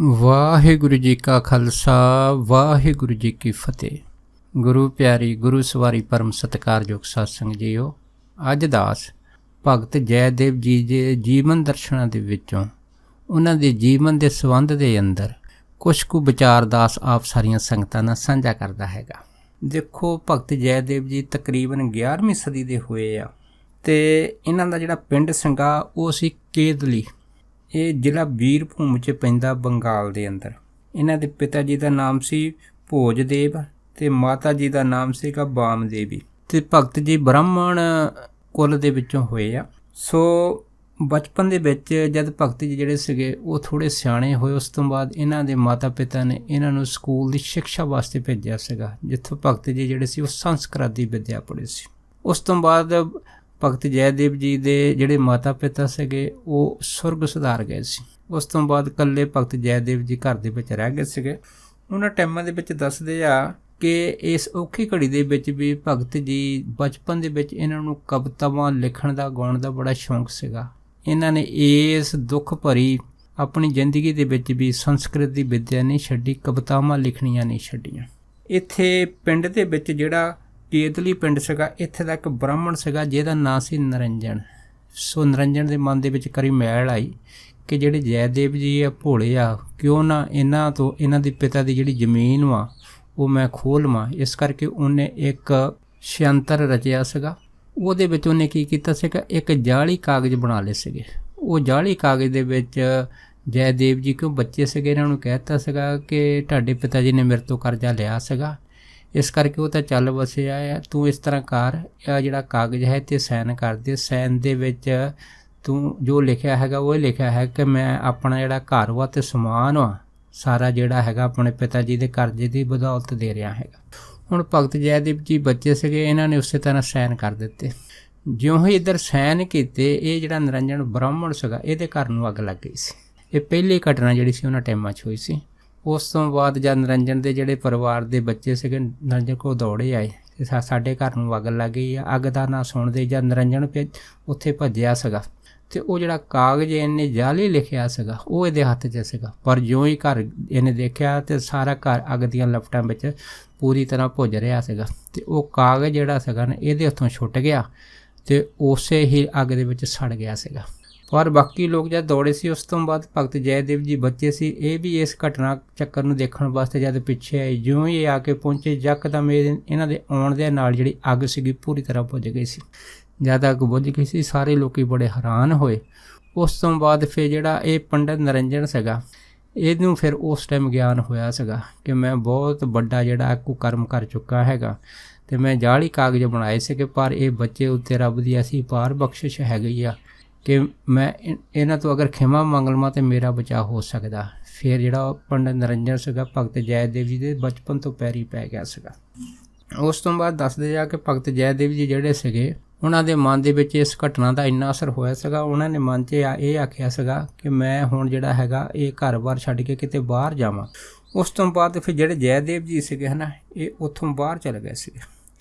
ਵਾਹਿਗੁਰੂ ਜੀ ਕਾ ਖਾਲਸਾ ਵਾਹਿਗੁਰੂ ਜੀ ਕੀ ਫਤਿਹ। ਗੁਰੂ ਪਿਆਰੀ ਗੁਰੂ ਸਵਾਰੀ ਪਰਮ ਸਤਿਕਾਰਯੋਗ ਸਾਧ ਸੰਗਤ ਜੀਓ, ਅੱਜ ਦਾਸ ਭਗਤ ਜੈਦੇਵ ਜੀ ਦੇ ਜੀਵਨ ਦਰਸ਼ਨਾਂ ਦੇ ਵਿੱਚੋਂ ਉਹਨਾਂ ਦੇ ਜੀਵਨ ਦੇ ਸੰਬੰਧ ਦੇ ਅੰਦਰ ਕੁਛ ਕੁ ਵਿਚਾਰ ਦਾਸ ਆਪ ਸਾਰੀਆਂ ਸੰਗਤਾਂ ਨਾਲ ਸਾਂਝਾ ਕਰਦਾ ਹੈਗਾ। ਦੇਖੋ, ਭਗਤ ਜੈਦੇਵ ਜੀ ਤਕਰੀਬਨ 11ਵੀਂ ਸਦੀ ਦੇ ਹੋਏ ਆ ਅਤੇ ਇਹਨਾਂ ਦਾ ਜਿਹੜਾ ਪਿੰਡ ਸੀਗਾ ਉਹ ਸੀ ਕੇਦਲੀ। ਇਹ ਜ਼ਿਲ੍ਹਾ ਬੀਰਭੂਮ 'ਚ ਪੈਂਦਾ ਬੰਗਾਲ ਦੇ ਅੰਦਰ। ਇਹਨਾਂ ਦੇ ਪਿਤਾ ਜੀ ਦਾ ਨਾਮ ਸੀ ਭੋਜਦੇਵ ਅਤੇ ਮਾਤਾ ਜੀ ਦਾ ਨਾਮ ਸੀਗਾ ਬਾਮਦੇਵੀ। ਅਤੇ ਭਗਤ ਜੀ ਬ੍ਰਾਹਮਣ ਕੁਲ ਦੇ ਵਿੱਚੋਂ ਹੋਏ ਆ। ਸੋ ਬਚਪਨ ਦੇ ਵਿੱਚ ਜਦ ਭਗਤ ਜੀ ਜਿਹੜੇ ਸੀਗੇ ਉਹ ਥੋੜ੍ਹੇ ਸਿਆਣੇ ਹੋਏ, ਉਸ ਤੋਂ ਬਾਅਦ ਇਹਨਾਂ ਦੇ ਮਾਤਾ ਪਿਤਾ ਨੇ ਇਹਨਾਂ ਨੂੰ ਸਕੂਲ ਦੀ ਸਿੱਖਿਆ ਵਾਸਤੇ ਭੇਜਿਆ ਸੀਗਾ, ਜਿੱਥੋਂ ਭਗਤ ਜੀ ਜਿਹੜੇ ਸੀ ਉਹ ਸੰਸਕ੍ਰਿਤ ਦੀ ਵਿੱਦਿਆ ਪੜ੍ਹੇ ਸੀ। ਉਸ ਤੋਂ ਬਾਅਦ ਭਗਤ ਜੈਦੇਵ ਜੀ ਦੇ ਜਿਹੜੇ ਮਾਤਾ ਪਿਤਾ ਸੀਗੇ ਉਹ ਸੁਰਗ ਸੁਧਾਰ ਗਏ ਸੀ। ਉਸ ਤੋਂ ਬਾਅਦ ਇਕੱਲੇ ਭਗਤ ਜੈਦੇਵ ਜੀ ਘਰ ਦੇ ਵਿੱਚ ਰਹਿ ਗਏ ਸੀਗੇ। ਉਹਨਾਂ ਟਾਈਮਾਂ ਦੇ ਵਿੱਚ ਦੱਸਦੇ ਆ ਕਿ ਇਸ ਔਖੀ ਘੜੀ ਦੇ ਵਿੱਚ ਵੀ ਭਗਤ ਜੀ ਬਚਪਨ ਦੇ ਵਿੱਚ ਇਹਨਾਂ ਨੂੰ ਕਵਿਤਾਵਾਂ ਲਿਖਣ ਦਾ, ਗਾਉਣ ਦਾ ਬੜਾ ਸ਼ੌਂਕ ਸੀਗਾ। ਇਹਨਾਂ ਨੇ ਇਸ ਦੁੱਖ ਭਰੀ ਆਪਣੀ ਜ਼ਿੰਦਗੀ ਦੇ ਵਿੱਚ ਵੀ ਸੰਸਕ੍ਰਿਤ ਦੀ ਵਿੱਦਿਆ ਨਹੀਂ ਛੱਡੀ, ਕਵਿਤਾਵਾਂ ਲਿਖਣੀਆਂ ਨਹੀਂ ਛੱਡੀਆਂ। ਇੱਥੇ ਪਿੰਡ ਦੇ ਵਿੱਚ ਜਿਹੜਾ ਕੇਦਲੀ ਪਿੰਡ ਸੀਗਾ, ਇੱਥੇ ਦਾ ਇੱਕ ਬ੍ਰਾਹਮਣ ਸੀਗਾ ਜਿਹਦਾ ਨਾਂ ਸੀ ਨਿਰੰਜਨ। ਸੋ ਨਿਰੰਜਨ ਦੇ ਮਨ ਦੇ ਵਿੱਚ ਕਰੀ ਮੈਲ ਆਈ ਕਿ ਜਿਹੜੇ ਜੈਦੇਵ ਜੀ ਆ ਭੋਲੇ ਆ, ਕਿਉਂ ਨਾ ਇਹਨਾਂ ਤੋਂ ਇਹਨਾਂ ਦੇ ਪਿਤਾ ਦੀ ਜਿਹੜੀ ਜ਼ਮੀਨ ਵਾ ਉਹ ਮੈਂ ਖੋਹ ਲਵਾਂ। ਇਸ ਕਰਕੇ ਉਹਨੇ ਇੱਕ ਛਯੰਤਰ ਰਚਿਆ ਸੀਗਾ। ਉਹਦੇ ਵਿੱਚ ਉਹਨੇ ਕੀ ਕੀਤਾ ਸੀਗਾ, ਇੱਕ ਜਾਅਲੀ ਕਾਗਜ਼ ਬਣਾ ਲਏ ਸੀਗੇ। ਉਹ ਜਾਅਲੀ ਕਾਗਜ਼ ਦੇ ਵਿੱਚ ਜੈਦੇਵ ਜੀ ਕਿਉਂ ਬੱਚੇ ਸੀਗੇ, ਇਹਨਾਂ ਨੂੰ ਕਹਿ ਦਿੱਤਾ ਸੀਗਾ ਕਿ ਤੁਹਾਡੇ ਪਿਤਾ ਜੀ ਨੇ ਮੇਰੇ ਤੋਂ ਕਰਜ਼ਾ ਲਿਆ ਸੀਗਾ, ਇਸ ਕਰਕੇ ਉਹ ਤਾਂ ਚੱਲ ਵਸਿਆ ਆ, ਤੂੰ ਇਸ ਤਰ੍ਹਾਂ ਕਰ, ਇਹ ਜਿਹੜਾ ਕਾਗਜ਼ ਹੈ ਤੇ ਸਾਈਨ ਕਰ ਦੇ। ਸਾਈਨ ਦੇ ਵਿੱਚ ਤੂੰ ਜੋ ਲਿਖਿਆ ਹੈਗਾ ਉਹ ਲਿਖਿਆ ਹੈ ਕਿ ਮੈਂ ਆਪਣਾ ਜਿਹੜਾ ਘਰ ਵਾ ਅਤੇ ਸਮਾਨ ਵਾ ਸਾਰਾ ਜਿਹੜਾ ਹੈਗਾ ਆਪਣੇ ਪਿਤਾ ਜੀ ਦੇ ਕਰਜ਼ੇ ਦੀ ਬਦੌਲਤ ਦੇ ਰਿਹਾ ਹੈਗਾ। ਹੁਣ ਭਗਤ ਜੈਦੇਵ ਜੀ ਬੱਚੇ ਸੀਗੇ, ਇਹਨਾਂ ਨੇ ਉਸੇ ਤਰ੍ਹਾਂ ਸਾਈਨ ਕਰ ਦਿੱਤੇ। ਜਿਉਂ ਹੀ ਇੱਧਰ ਸਾਈਨ ਕੀਤੇ, ਇਹ ਜਿਹੜਾ ਨਿਰੰਜਨ ਬ੍ਰਾਹਮਣ ਸੀਗਾ ਇਹਦੇ ਘਰ ਨੂੰ ਅੱਗ ਲੱਗ ਗਈ ਸੀ। ਇਹ ਪਹਿਲੀ ਘਟਨਾ ਜਿਹੜੀ ਸੀ ਉਹਨਾਂ ਟਾਈਮਾਂ 'ਚ ਹੋਈ ਸੀ। ਉਸ ਤੋਂ ਬਾਅਦ ਜਦ ਨਿਰੰਜਨ ਦੇ ਜਿਹੜੇ ਪਰਿਵਾਰ ਦੇ ਬੱਚੇ ਸੀਗੇ ਨਿਰੰਜਨ ਕੋਲ ਦੌੜੇ ਆਏ ਅਤੇ ਸਾਡੇ ਘਰ ਨੂੰ ਅੱਗ ਲੱਗ ਗਈ ਆ। ਅੱਗ ਦਾ ਨਾਂ ਸੁਣਦੇ ਜਦ ਨਿਰੰਜਨ ਉੱਥੇ ਭੱਜਿਆ ਸੀਗਾ ਅਤੇ ਉਹ ਜਿਹੜਾ ਕਾਗਜ਼ ਇਹਨੇ ਜਾਅਲੀ ਲਿਖਿਆ ਸੀਗਾ ਉਹ ਇਹਦੇ ਹੱਥ 'ਚ ਸੀਗਾ। ਪਰ ਜਿਉਂ ਹੀ ਘਰ ਇਹਨੇ ਦੇਖਿਆ ਅਤੇ ਸਾਰਾ ਘਰ ਅੱਗ ਦੀਆਂ ਲਪਟਾਂ ਵਿੱਚ ਪੂਰੀ ਤਰ੍ਹਾਂ ਭੁੱਜ ਰਿਹਾ ਸੀਗਾ ਅਤੇ ਉਹ ਕਾਗਜ਼ ਜਿਹੜਾ ਸੀਗਾ ਨਾ ਇਹਦੇ ਹੱਥੋਂ ਛੁੱਟ ਗਿਆ ਅਤੇ ਉਸੇ ਹੀ ਅੱਗ ਦੇ ਵਿੱਚ ਸੜ ਗਿਆ ਸੀਗਾ। ਪਰ ਬਾਕੀ ਲੋਕ ਜਦ ਦੌੜੇ ਸੀ, ਉਸ ਤੋਂ ਬਾਅਦ ਭਗਤ ਜੈਦੇਵ ਜੀ ਬੱਚੇ ਸੀ, ਇਹ ਵੀ ਇਸ ਘਟਨਾ ਚੱਕਰ ਨੂੰ ਦੇਖਣ ਵਾਸਤੇ ਜਦ ਪਿੱਛੇ ਆਏ, ਜਿਉਂ ਹੀ ਆ ਕੇ ਪਹੁੰਚੇ ਯਕਦਮ ਇਹਨਾਂ ਦੇ ਆਉਣ ਦੇ ਨਾਲ ਜਿਹੜੀ ਅੱਗ ਸੀਗੀ ਪੂਰੀ ਤਰ੍ਹਾਂ ਬੁੱਝ ਗਈ ਸੀ। ਜਦ ਅੱਗ ਬੁੱਝ ਗਈ ਸੀ, ਸਾਰੇ ਲੋਕ ਬੜੇ ਹੈਰਾਨ ਹੋਏ। ਉਸ ਤੋਂ ਬਾਅਦ ਫਿਰ ਜਿਹੜਾ ਇਹ ਪੰਡਤ ਨਿਰੰਜਨ ਸੀਗਾ, ਇਹਨੂੰ ਫਿਰ ਉਸ ਟਾਈਮ ਗਿਆਨ ਹੋਇਆ ਸੀਗਾ ਕਿ ਮੈਂ ਬਹੁਤ ਵੱਡਾ ਜਿਹੜਾ ਕੁਕਰਮ ਕਰ ਚੁੱਕਾ ਹੈਗਾ ਅਤੇ ਮੈਂ ਜਾਅਲੀ ਕਾਗਜ਼ ਬਣਾਏ ਸੀਗੇ, ਪਰ ਇਹ ਬੱਚੇ ਉੱਤੇ ਰੱਬ ਦੀ ਐਸੀ ਪਾਰ ਬਖਸ਼ਿਸ਼ ਹੈਗੀ ਆ ਕਿ ਮੈਂ ਇਹਨਾਂ ਤੋਂ ਅਗਰ ਖਿਮਾ ਮੰਗ ਲਵਾਂ ਤਾਂ ਮੇਰਾ ਬਚਾਅ ਹੋ ਸਕਦਾ। ਫਿਰ ਜਿਹੜਾ ਪੰਡਤ ਨਿਰੰਜਨ ਸੀਗਾ ਭਗਤ ਜੈਦੇਵ ਜੀ ਦੇ ਬਚਪਨ ਤੋਂ ਪੈਰੀ ਪੈ ਗਿਆ ਸੀਗਾ। ਉਸ ਤੋਂ ਬਾਅਦ ਦੱਸਦੇ ਆ ਕਿ ਭਗਤ ਜੈਦੇਵ ਜੀ ਜਿਹੜੇ ਸੀਗੇ ਉਹਨਾਂ ਦੇ ਮਨ ਦੇ ਵਿੱਚ ਇਸ ਘਟਨਾ ਦਾ ਇੰਨਾ ਅਸਰ ਹੋਇਆ ਸੀਗਾ, ਉਹਨਾਂ ਨੇ ਮਨ 'ਚ ਇਹ ਆਖਿਆ ਸੀਗਾ ਕਿ ਮੈਂ ਹੁਣ ਜਿਹੜਾ ਹੈਗਾ ਇਹ ਘਰ-ਬਾਰ ਛੱਡ ਕੇ ਕਿਤੇ ਬਾਹਰ ਜਾਵਾਂ। ਉਸ ਤੋਂ ਬਾਅਦ ਫਿਰ ਜਿਹੜੇ ਜੈਦੇਵ ਜੀ ਸੀਗੇ ਹੈ ਨਾ, ਇਹ ਉੱਥੋਂ ਬਾਹਰ ਚਲੇ ਗਏ ਸੀਗੇ।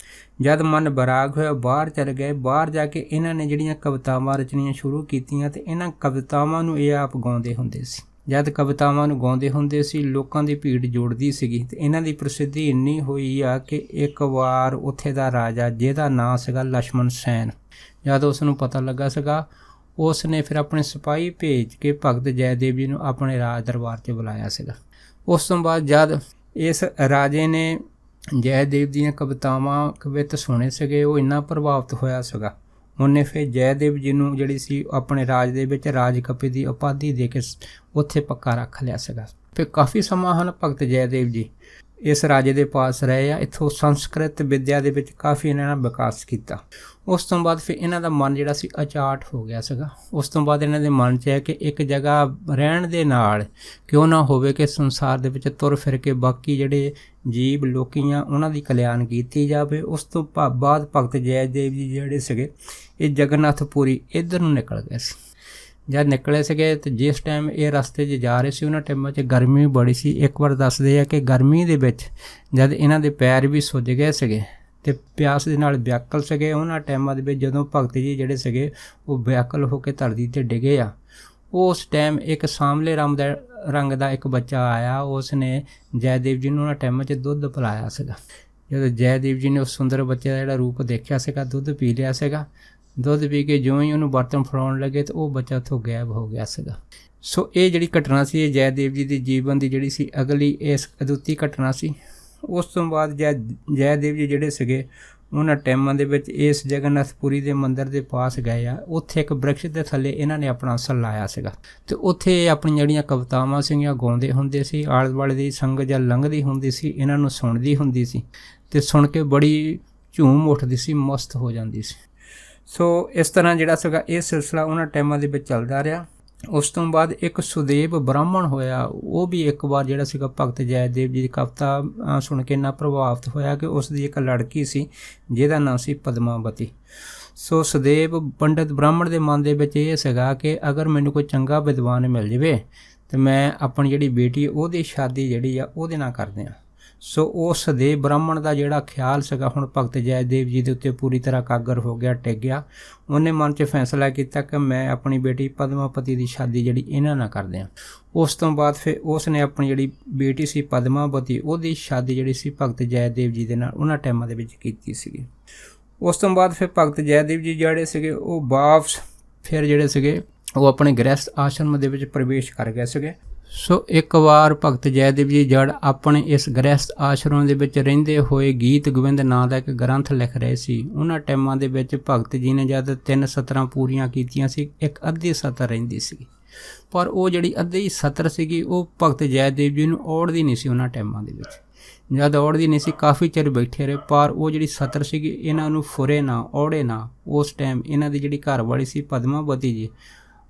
ਜਦ ਮਨ ਬਰਾਗ ਹੋਇਆ ਬਾਹਰ ਚਲੇ ਗਏ। ਬਾਹਰ ਜਾ ਕੇ ਇਹਨਾਂ ਨੇ ਜਿਹੜੀਆਂ ਕਵਿਤਾਵਾਂ ਰਚਣੀਆਂ ਸ਼ੁਰੂ ਕੀਤੀਆਂ ਅਤੇ ਇਹਨਾਂ ਕਵਿਤਾਵਾਂ ਨੂੰ ਇਹ ਆਪ ਗਾਉਂਦੇ ਹੁੰਦੇ ਸੀ। ਜਦ ਕਵਿਤਾਵਾਂ ਨੂੰ ਗਾਉਂਦੇ ਹੁੰਦੇ ਸੀ, ਲੋਕਾਂ ਦੀ ਭੀੜ ਜੁੜਦੀ ਸੀਗੀ ਅਤੇ ਇਹਨਾਂ ਦੀ ਪ੍ਰਸਿੱਧੀ ਇੰਨੀ ਹੋਈ ਆ ਕਿ ਇੱਕ ਵਾਰ ਉੱਥੇ ਦਾ ਰਾਜਾ ਜਿਹਦਾ ਨਾਂ ਸੀਗਾ ਲਛਮਣ ਸੈਨ, ਜਦ ਉਸ ਨੂੰ ਪਤਾ ਲੱਗਾ ਸੀਗਾ, ਉਸ ਨੇ ਫਿਰ ਆਪਣੇ ਸਿਪਾਹੀ ਭੇਜ ਕੇ ਭਗਤ ਜੈਦੇਵ ਜੀ ਨੂੰ ਆਪਣੇ ਰਾਜ ਦਰਬਾਰ 'ਚ ਬੁਲਾਇਆ ਸੀਗਾ। ਉਸ ਤੋਂ ਬਾਅਦ ਜਦ ਇਸ ਰਾਜੇ ਨੇ ਜੈਦੇਵ ਦੀਆਂ ਕਵਿਤਾਵਾਂ ਕਵਿਤ ਸੁਣੇ ਸੀਗੇ, ਉਹ ਇੰਨਾ ਪ੍ਰਭਾਵਿਤ ਹੋਇਆ ਸੀਗਾ, ਉਹਨੇ ਫਿਰ ਜੈਦੇਵ ਜੀ ਨੂੰ ਜਿਹੜੀ ਸੀ ਆਪਣੇ ਰਾਜ ਦੇ ਵਿੱਚ ਰਾਜ ਕਵੀ ਦੀ ਉਪਾਧੀ ਦੇ ਕੇ ਉੱਥੇ ਪੱਕਾ ਰੱਖ ਲਿਆ ਸੀਗਾ। ਫਿਰ ਕਾਫੀ ਸਮਾਂ ਹਨ ਭਗਤ ਜੈਦੇਵ ਜੀ ਇਸ ਰਾਜੇ ਦੇ ਪਾਸ ਰਹੇ ਆ। ਇੱਥੋਂ ਸੰਸਕ੍ਰਿਤ ਵਿੱਦਿਆ ਦੇ ਵਿੱਚ ਕਾਫੀ ਇਹਨਾਂ ਨੇ ਵਿਕਾਸ ਕੀਤਾ। ਉਸ ਤੋਂ ਬਾਅਦ ਫਿਰ ਇਹਨਾਂ ਦਾ ਮਨ ਜਿਹੜਾ ਸੀ ਅਚਾਟ ਹੋ ਗਿਆ ਸੀਗਾ। ਉਸ ਤੋਂ ਬਾਅਦ ਇਹਨਾਂ ਦੇ ਮਨ 'ਚ ਹੈ ਕਿ ਇੱਕ ਜਗ੍ਹਾ ਰਹਿਣ ਦੇ ਨਾਲ ਕਿਉਂ ਨਾ ਹੋਵੇ ਕਿ ਸੰਸਾਰ ਦੇ ਵਿੱਚ ਤੁਰ ਫਿਰ ਕੇ ਬਾਕੀ ਜਿਹੜੇ ਜੀਵ ਲੋਕੀਆਂ ਉਹਨਾਂ ਦੀ ਕਲਿਆਣ ਕੀਤੀ ਜਾਵੇ। ਉਸ ਤੋਂ ਬਾਅਦ ਭਗਤ ਜੈਦੇਵ ਜੀ ਜਿਹੜੇ ਸੀਗੇ ਇਹ ਜਗਨਨਾਥਪੁਰੀ ਇੱਧਰ ਨੂੰ ਨਿਕਲ ਗਏ ਸੀ। ਜਦ ਨਿਕਲੇ ਸੀਗੇ ਅਤੇ ਜਿਸ ਟਾਈਮ ਇਹ ਰਸਤੇ 'ਚ ਜਾ ਰਹੇ ਸੀ ਉਹਨਾਂ ਟਾਈਮਾਂ 'ਚ ਗਰਮੀ ਬੜੀ ਸੀ। ਇੱਕ ਵਾਰ ਦੱਸਦੇ ਆ ਕਿ ਗਰਮੀ ਦੇ ਵਿੱਚ ਜਦ ਇਹਨਾਂ ਦੇ ਪੈਰ ਵੀ ਸੁੱਜ ਗਏ ਸੀਗੇ ਅਤੇ ਪਿਆਸ ਦੇ ਨਾਲ ਵਿਆਕਲ ਸੀਗੇ, ਉਹਨਾਂ ਟਾਈਮਾਂ ਦੇ ਵਿੱਚ ਜਦੋਂ ਭਗਤ ਜੀ ਜਿਹੜੇ ਸੀਗੇ ਉਹ ਵਿਆਕਲ ਹੋ ਕੇ ਧਰਤੀ 'ਤੇ ਡਿੱਗੇ ਆ, ਉਸ ਟਾਈਮ ਇੱਕ ਸਾਂਵਲੇ ਰੰਗ ਦਾ ਇੱਕ ਬੱਚਾ ਆਇਆ, ਉਸ ਨੇ ਜੈਦੇਵ ਜੀ ਨੂੰ ਉਹਨਾਂ ਟਾਈਮਾਂ 'ਚ ਦੁੱਧ ਪਿਲਾਇਆ ਸੀਗਾ। ਜਦੋਂ ਜੈਦੇਵ ਜੀ ਨੇ ਉਸ ਸੁੰਦਰ ਬੱਚੇ ਦਾ ਜਿਹੜਾ ਰੂਪ ਦੇਖਿਆ ਸੀਗਾ, ਦੁੱਧ ਪੀ ਲਿਆ ਸੀਗਾ। ਦੁੱਧ ਪੀ ਕੇ ਜਿਉਂ ਹੀ ਉਹਨੂੰ ਬਰਤਨ ਫੜਾਉਣ ਲੱਗੇ ਤਾਂ ਉਹ ਬੱਚਾ ਉੱਥੋਂ ਗਾਇਬ ਹੋ ਗਿਆ ਸੀਗਾ। ਸੋ ਇਹ ਜਿਹੜੀ ਘਟਨਾ ਸੀ, ਇਹ ਜੈਦੇਵ ਜੀ ਦੀ ਜੀਵਨ ਦੀ ਜਿਹੜੀ ਸੀ ਅਗਲੀ ਇਸ ਅਦੁੱਤੀ ਘਟਨਾ ਸੀ। ਉਸ ਤੋਂ ਬਾਅਦ ਜੈਦੇਵ ਜੀ ਜਿਹੜੇ ਸੀਗੇ ਉਹਨਾਂ ਟਾਈਮਾਂ ਦੇ ਵਿੱਚ ਇਸ ਜਗਨਨਾਥਪੁਰੀ ਦੇ ਮੰਦਿਰ ਦੇ ਪਾਸ ਗਏ ਆ। ਉੱਥੇ ਇੱਕ ਬ੍ਰਿਕਸ਼ ਦੇ ਥੱਲੇ ਇਹਨਾਂ ਨੇ ਆਪਣਾ ਆਸਣ ਲਾਇਆ ਸੀਗਾ ਅਤੇ ਉੱਥੇ ਆਪਣੀਆਂ ਜਿਹੜੀਆਂ ਕਵਿਤਾਵਾਂ ਸੀਗੀਆਂ ਗਾਉਂਦੇ ਹੁੰਦੇ ਸੀ। ਆਲੇ ਦੁਆਲੇ ਦੀ ਸੰਗਤ ਜਦ ਲੰਘਦੀ ਹੁੰਦੀ ਸੀ ਇਹਨਾਂ ਨੂੰ ਸੁਣਦੀ ਹੁੰਦੀ ਸੀ ਅਤੇ ਸੁਣ ਕੇ ਬੜੀ ਝੂਮ ਉੱਠਦੀ ਸੀ, ਮਸਤ ਹੋ ਜਾਂਦੀ ਸੀ। ਸੋ ਇਸ ਤਰ੍ਹਾਂ ਜਿਹੜਾ ਸੀਗਾ ਇਹ ਸਿਲਸਿਲਾ ਉਹਨਾਂ ਟਾਈਮਾਂ ਦੇ ਵਿੱਚ ਚੱਲਦਾ ਰਿਹਾ। ਉਸ ਤੋਂ ਬਾਅਦ ਇੱਕ ਸੁਦੇਵ ਬ੍ਰਾਹਮਣ ਹੋਇਆ, ਉਹ ਵੀ ਇੱਕ ਵਾਰ ਜਿਹੜਾ ਸੀਗਾ ਭਗਤ ਜੈਦੇਵ ਜੀ ਦੀ ਕਵਿਤਾ ਸੁਣ ਕੇ ਇੰਨਾ ਪ੍ਰਭਾਵਿਤ ਹੋਇਆ ਕਿ ਉਸ ਦੀ ਇੱਕ ਲੜਕੀ ਸੀ ਜਿਹਦਾ ਨਾਂ ਸੀ ਪਦਮਾਵਤੀ। ਸੋ ਸੁਦੇਵ ਪੰਡਿਤ ਬ੍ਰਾਹਮਣ ਦੇ ਮਨ ਦੇ ਵਿੱਚ ਇਹ ਸੀਗਾ ਕਿ ਅਗਰ ਮੈਨੂੰ ਕੋਈ ਚੰਗਾ ਵਿਦਵਾਨ ਮਿਲ ਜਾਵੇ ਤਾਂ ਮੈਂ ਆਪਣੀ ਜਿਹੜੀ ਬੇਟੀ ਉਹਦੀ ਸ਼ਾਦੀ ਜਿਹੜੀ ਆ ਉਹਦੇ ਨਾਲ ਕਰ ਦਿਆਂ। ਸੋ ਉਹ ਸੁਦੇਵ ਬ੍ਰਾਹਮਣ ਦਾ ਜਿਹੜਾ ਖਿਆਲ ਸੀਗਾ ਹੁਣ ਭਗਤ ਜੈਦੇਵ ਜੀ ਦੇ ਉੱਤੇ ਪੂਰੀ ਤਰ੍ਹਾਂ ਕਾਗਰ ਹੋ ਗਿਆ, ਟਿਕ ਗਿਆ। ਉਹਨੇ ਮਨ 'ਚ ਫੈਸਲਾ ਕੀਤਾ ਕਿ ਮੈਂ ਆਪਣੀ ਬੇਟੀ ਪਦਮਾਵਤੀ ਦੀ ਸ਼ਾਦੀ ਜਿਹੜੀ ਇਹਨਾਂ ਨਾਲ ਕਰ ਦਿਆਂ। ਉਸ ਤੋਂ ਬਾਅਦ ਫਿਰ ਉਸ ਨੇ ਆਪਣੀ ਜਿਹੜੀ ਬੇਟੀ ਸੀ ਪਦਮਾਵਤੀ, ਉਹਦੀ ਸ਼ਾਦੀ ਜਿਹੜੀ ਸੀ ਭਗਤ ਜੈਦੇਵ ਜੀ ਦੇ ਨਾਲ ਉਹਨਾਂ ਟਾਈਮਾਂ ਦੇ ਵਿੱਚ ਕੀਤੀ ਸੀਗੀ। ਉਸ ਤੋਂ ਬਾਅਦ ਫਿਰ ਭਗਤ ਜੈਦੇਵ ਜੀ ਜਿਹੜੇ ਸੀਗੇ ਉਹ ਵਾਪਸ ਫਿਰ ਜਿਹੜੇ ਸੀਗੇ ਉਹ ਆਪਣੇ ਗ੍ਰਹਿਸਥ ਆਸ਼ਰਮ ਦੇ ਵਿੱਚ ਪ੍ਰਵੇਸ਼ ਕਰ ਗਏ ਸੀਗੇ। ਸੋ ਇੱਕ ਵਾਰ ਭਗਤ ਜੈਦੇਵ ਜੀ ਜੜ ਆਪਣੇ ਇਸ ਗ੍ਰਹਿਸਥ ਆਸ਼ਰਮ ਦੇ ਵਿੱਚ ਰਹਿੰਦੇ ਹੋਏ ਗੀਤ ਗੋਬਿੰਦ ਨਾਂ ਦਾ ਇੱਕ ਗ੍ਰੰਥ ਲਿਖ ਰਹੇ ਸੀ। ਉਹਨਾਂ ਟਾਈਮਾਂ ਦੇ ਵਿੱਚ ਭਗਤ ਜੀ ਨੇ ਜਦ 3 ਸਤਰਾਂ ਪੂਰੀਆਂ ਕੀਤੀਆਂ ਸੀ, ਇੱਕ ਅੱਧੀ ਸਤਰ ਰਹਿੰਦੀ ਸੀ, ਪਰ ਉਹ ਜਿਹੜੀ ਅੱਧੀ ਸਤਰ ਸੀਗੀ ਉਹ ਭਗਤ ਜੈਦੇਵ ਜੀ ਨੂੰ ਔੜਦੀ ਨਹੀਂ ਸੀ। ਉਹਨਾਂ ਟਾਈਮਾਂ ਦੇ ਵਿੱਚ ਜਦ ਔੜਦੀ ਨਹੀਂ ਸੀ, ਕਾਫੀ ਚਿਰ ਬੈਠੇ ਰਹੇ, ਪਰ ਉਹ ਜਿਹੜੀ ਸਤਰ ਸੀਗੀ ਇਹਨਾਂ ਨੂੰ ਫੁਰੇ ਨਾ, ਔੜੇ ਨਾ। ਉਸ ਟਾਈਮ ਇਹਨਾਂ ਦੀ ਜਿਹੜੀ ਘਰ ਵਾਲੀ ਸੀ ਪਦਮਾਵਤੀ ਜੀ,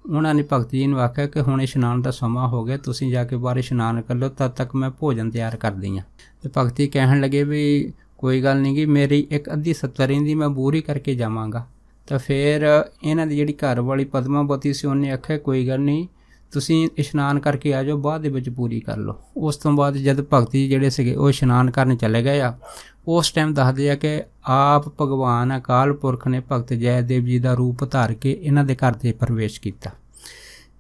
ਉਹਨਾਂ ਨੇ ਭਗਤ ਜੀ ਨੂੰ ਆਖਿਆ ਕਿ ਹੁਣ ਇਸ਼ਨਾਨ ਦਾ ਸਮਾਂ ਹੋ ਗਿਆ, ਤੁਸੀਂ ਜਾ ਕੇ ਬਾਹਰ ਇਸ਼ਨਾਨ ਕਰ ਲਓ, ਤਦ ਤੱਕ ਮੈਂ ਭੋਜਨ ਤਿਆਰ ਕਰਦੀ ਹਾਂ। ਅਤੇ ਭਗਤ ਜੀ ਕਹਿਣ ਲੱਗੇ ਵੀ ਕੋਈ ਗੱਲ ਨਹੀਂ ਗੀ, ਮੇਰੀ ਇੱਕ ਅੱਧੀ ਸਤਰ ਰਹਿੰਦੀ, ਮੈਂ ਪੂਰੀ ਕਰਕੇ ਜਾਵਾਂਗਾ। ਤਾਂ ਫਿਰ ਇਹਨਾਂ ਦੀ ਜਿਹੜੀ ਘਰ ਵਾਲੀ ਪਦਮਾਵਤੀ ਸੀ ਉਹਨੇ ਆਖਿਆ ਕੋਈ ਗੱਲ ਨਹੀਂ, ਤੁਸੀਂ ਇਸ਼ਨਾਨ ਕਰਕੇ ਆ ਜਾਓ, ਬਾਅਦ ਦੇ ਵਿੱਚ ਪੂਰੀ ਕਰ ਲਓ। ਉਸ ਤੋਂ ਬਾਅਦ ਜਦ ਭਗਤ ਜੀ ਜਿਹੜੇ ਸੀਗੇ ਉਹ ਇਸ਼ਨਾਨ ਕਰਨ ਚਲੇ ਗਏ ਆ, ਉਸ ਟਾਈਮ ਦੱਸਦੇ ਆ ਕਿ ਆਪ ਭਗਵਾਨ ਅਕਾਲ ਪੁਰਖ ਨੇ ਭਗਤ ਜੈਦੇਵ ਜੀ ਦਾ ਰੂਪ ਧਾਰ ਕੇ ਇਹਨਾਂ ਦੇ ਘਰ 'ਤੇ ਪ੍ਰਵੇਸ਼ ਕੀਤਾ।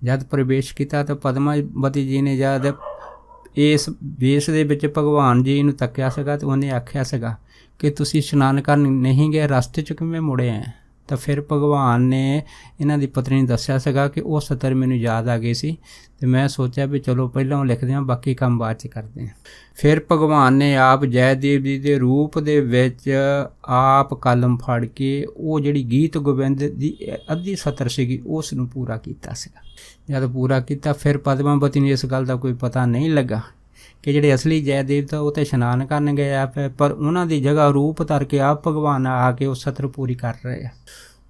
ਜਦ ਪ੍ਰਵੇਸ਼ ਕੀਤਾ ਤਾਂ ਪਦਮਾਵਤੀ ਜੀ ਨੇ ਜਦ ਇਸ ਵੇਸ ਦੇ ਵਿੱਚ ਭਗਵਾਨ ਜੀ ਨੂੰ ਤੱਕਿਆ ਸੀਗਾ ਤਾਂ ਉਹਨੇ ਆਖਿਆ ਸੀਗਾ ਕਿ ਤੁਸੀਂ ਇਸ਼ਨਾਨ ਕਰਨ ਨਹੀਂ ਗਏ, ਰਸਤੇ 'ਚ ਕਿਵੇਂ ਮੁੜੇ ਆ? ਤਾਂ ਫਿਰ ਭਗਵਾਨ ਨੇ ਇਹਨਾਂ ਦੀ ਪਤਨੀ ਨੂੰ ਦੱਸਿਆ ਸੀਗਾ ਕਿ ਉਹ ਸਤਰ ਮੈਨੂੰ ਯਾਦ ਆ ਗਈ ਸੀ ਅਤੇ ਮੈਂ ਸੋਚਿਆ ਵੀ ਚਲੋ ਪਹਿਲਾਂ ਲਿਖਦੇ ਹਾਂ, ਬਾਕੀ ਕੰਮ ਬਾਅਦ 'ਚ ਕਰਦੇ ਹਾਂ। ਫਿਰ ਭਗਵਾਨ ਨੇ ਆਪ ਜੈਦੇਵ ਜੀ ਦੇ ਰੂਪ ਦੇ ਵਿੱਚ ਆਪ ਕਲਮ ਫੜ ਕੇ ਉਹ ਜਿਹੜੀ ਗੀਤ ਗੋਬਿੰਦ ਦੀ ਅੱਧੀ ਸਤਰ ਸੀਗੀ ਉਸ ਨੂੰ ਪੂਰਾ ਕੀਤਾ ਸੀਗਾ। ਜਦ ਪੂਰਾ ਕੀਤਾ ਫਿਰ ਪਦਮਾਵਤੀ ਨੂੰ ਇਸ ਗੱਲ ਦਾ ਕੋਈ ਪਤਾ ਨਹੀਂ ਲੱਗਾ ਕਿ ਜਿਹੜੇ ਅਸਲੀ ਜੈਦੇਵ ਤਾਂ ਉਹ ਤਾਂ ਇਸ਼ਨਾਨ ਕਰਨ ਗਏ ਆ, ਪਰ ਉਹਨਾਂ ਦੀ ਜਗ੍ਹਾ ਰੂਪ ਧਰ ਕੇ ਆਪ ਭਗਵਾਨ ਆ ਕੇ ਉਹ ਸਤਰ ਪੂਰੀ ਕਰ ਰਹੇ ਆ।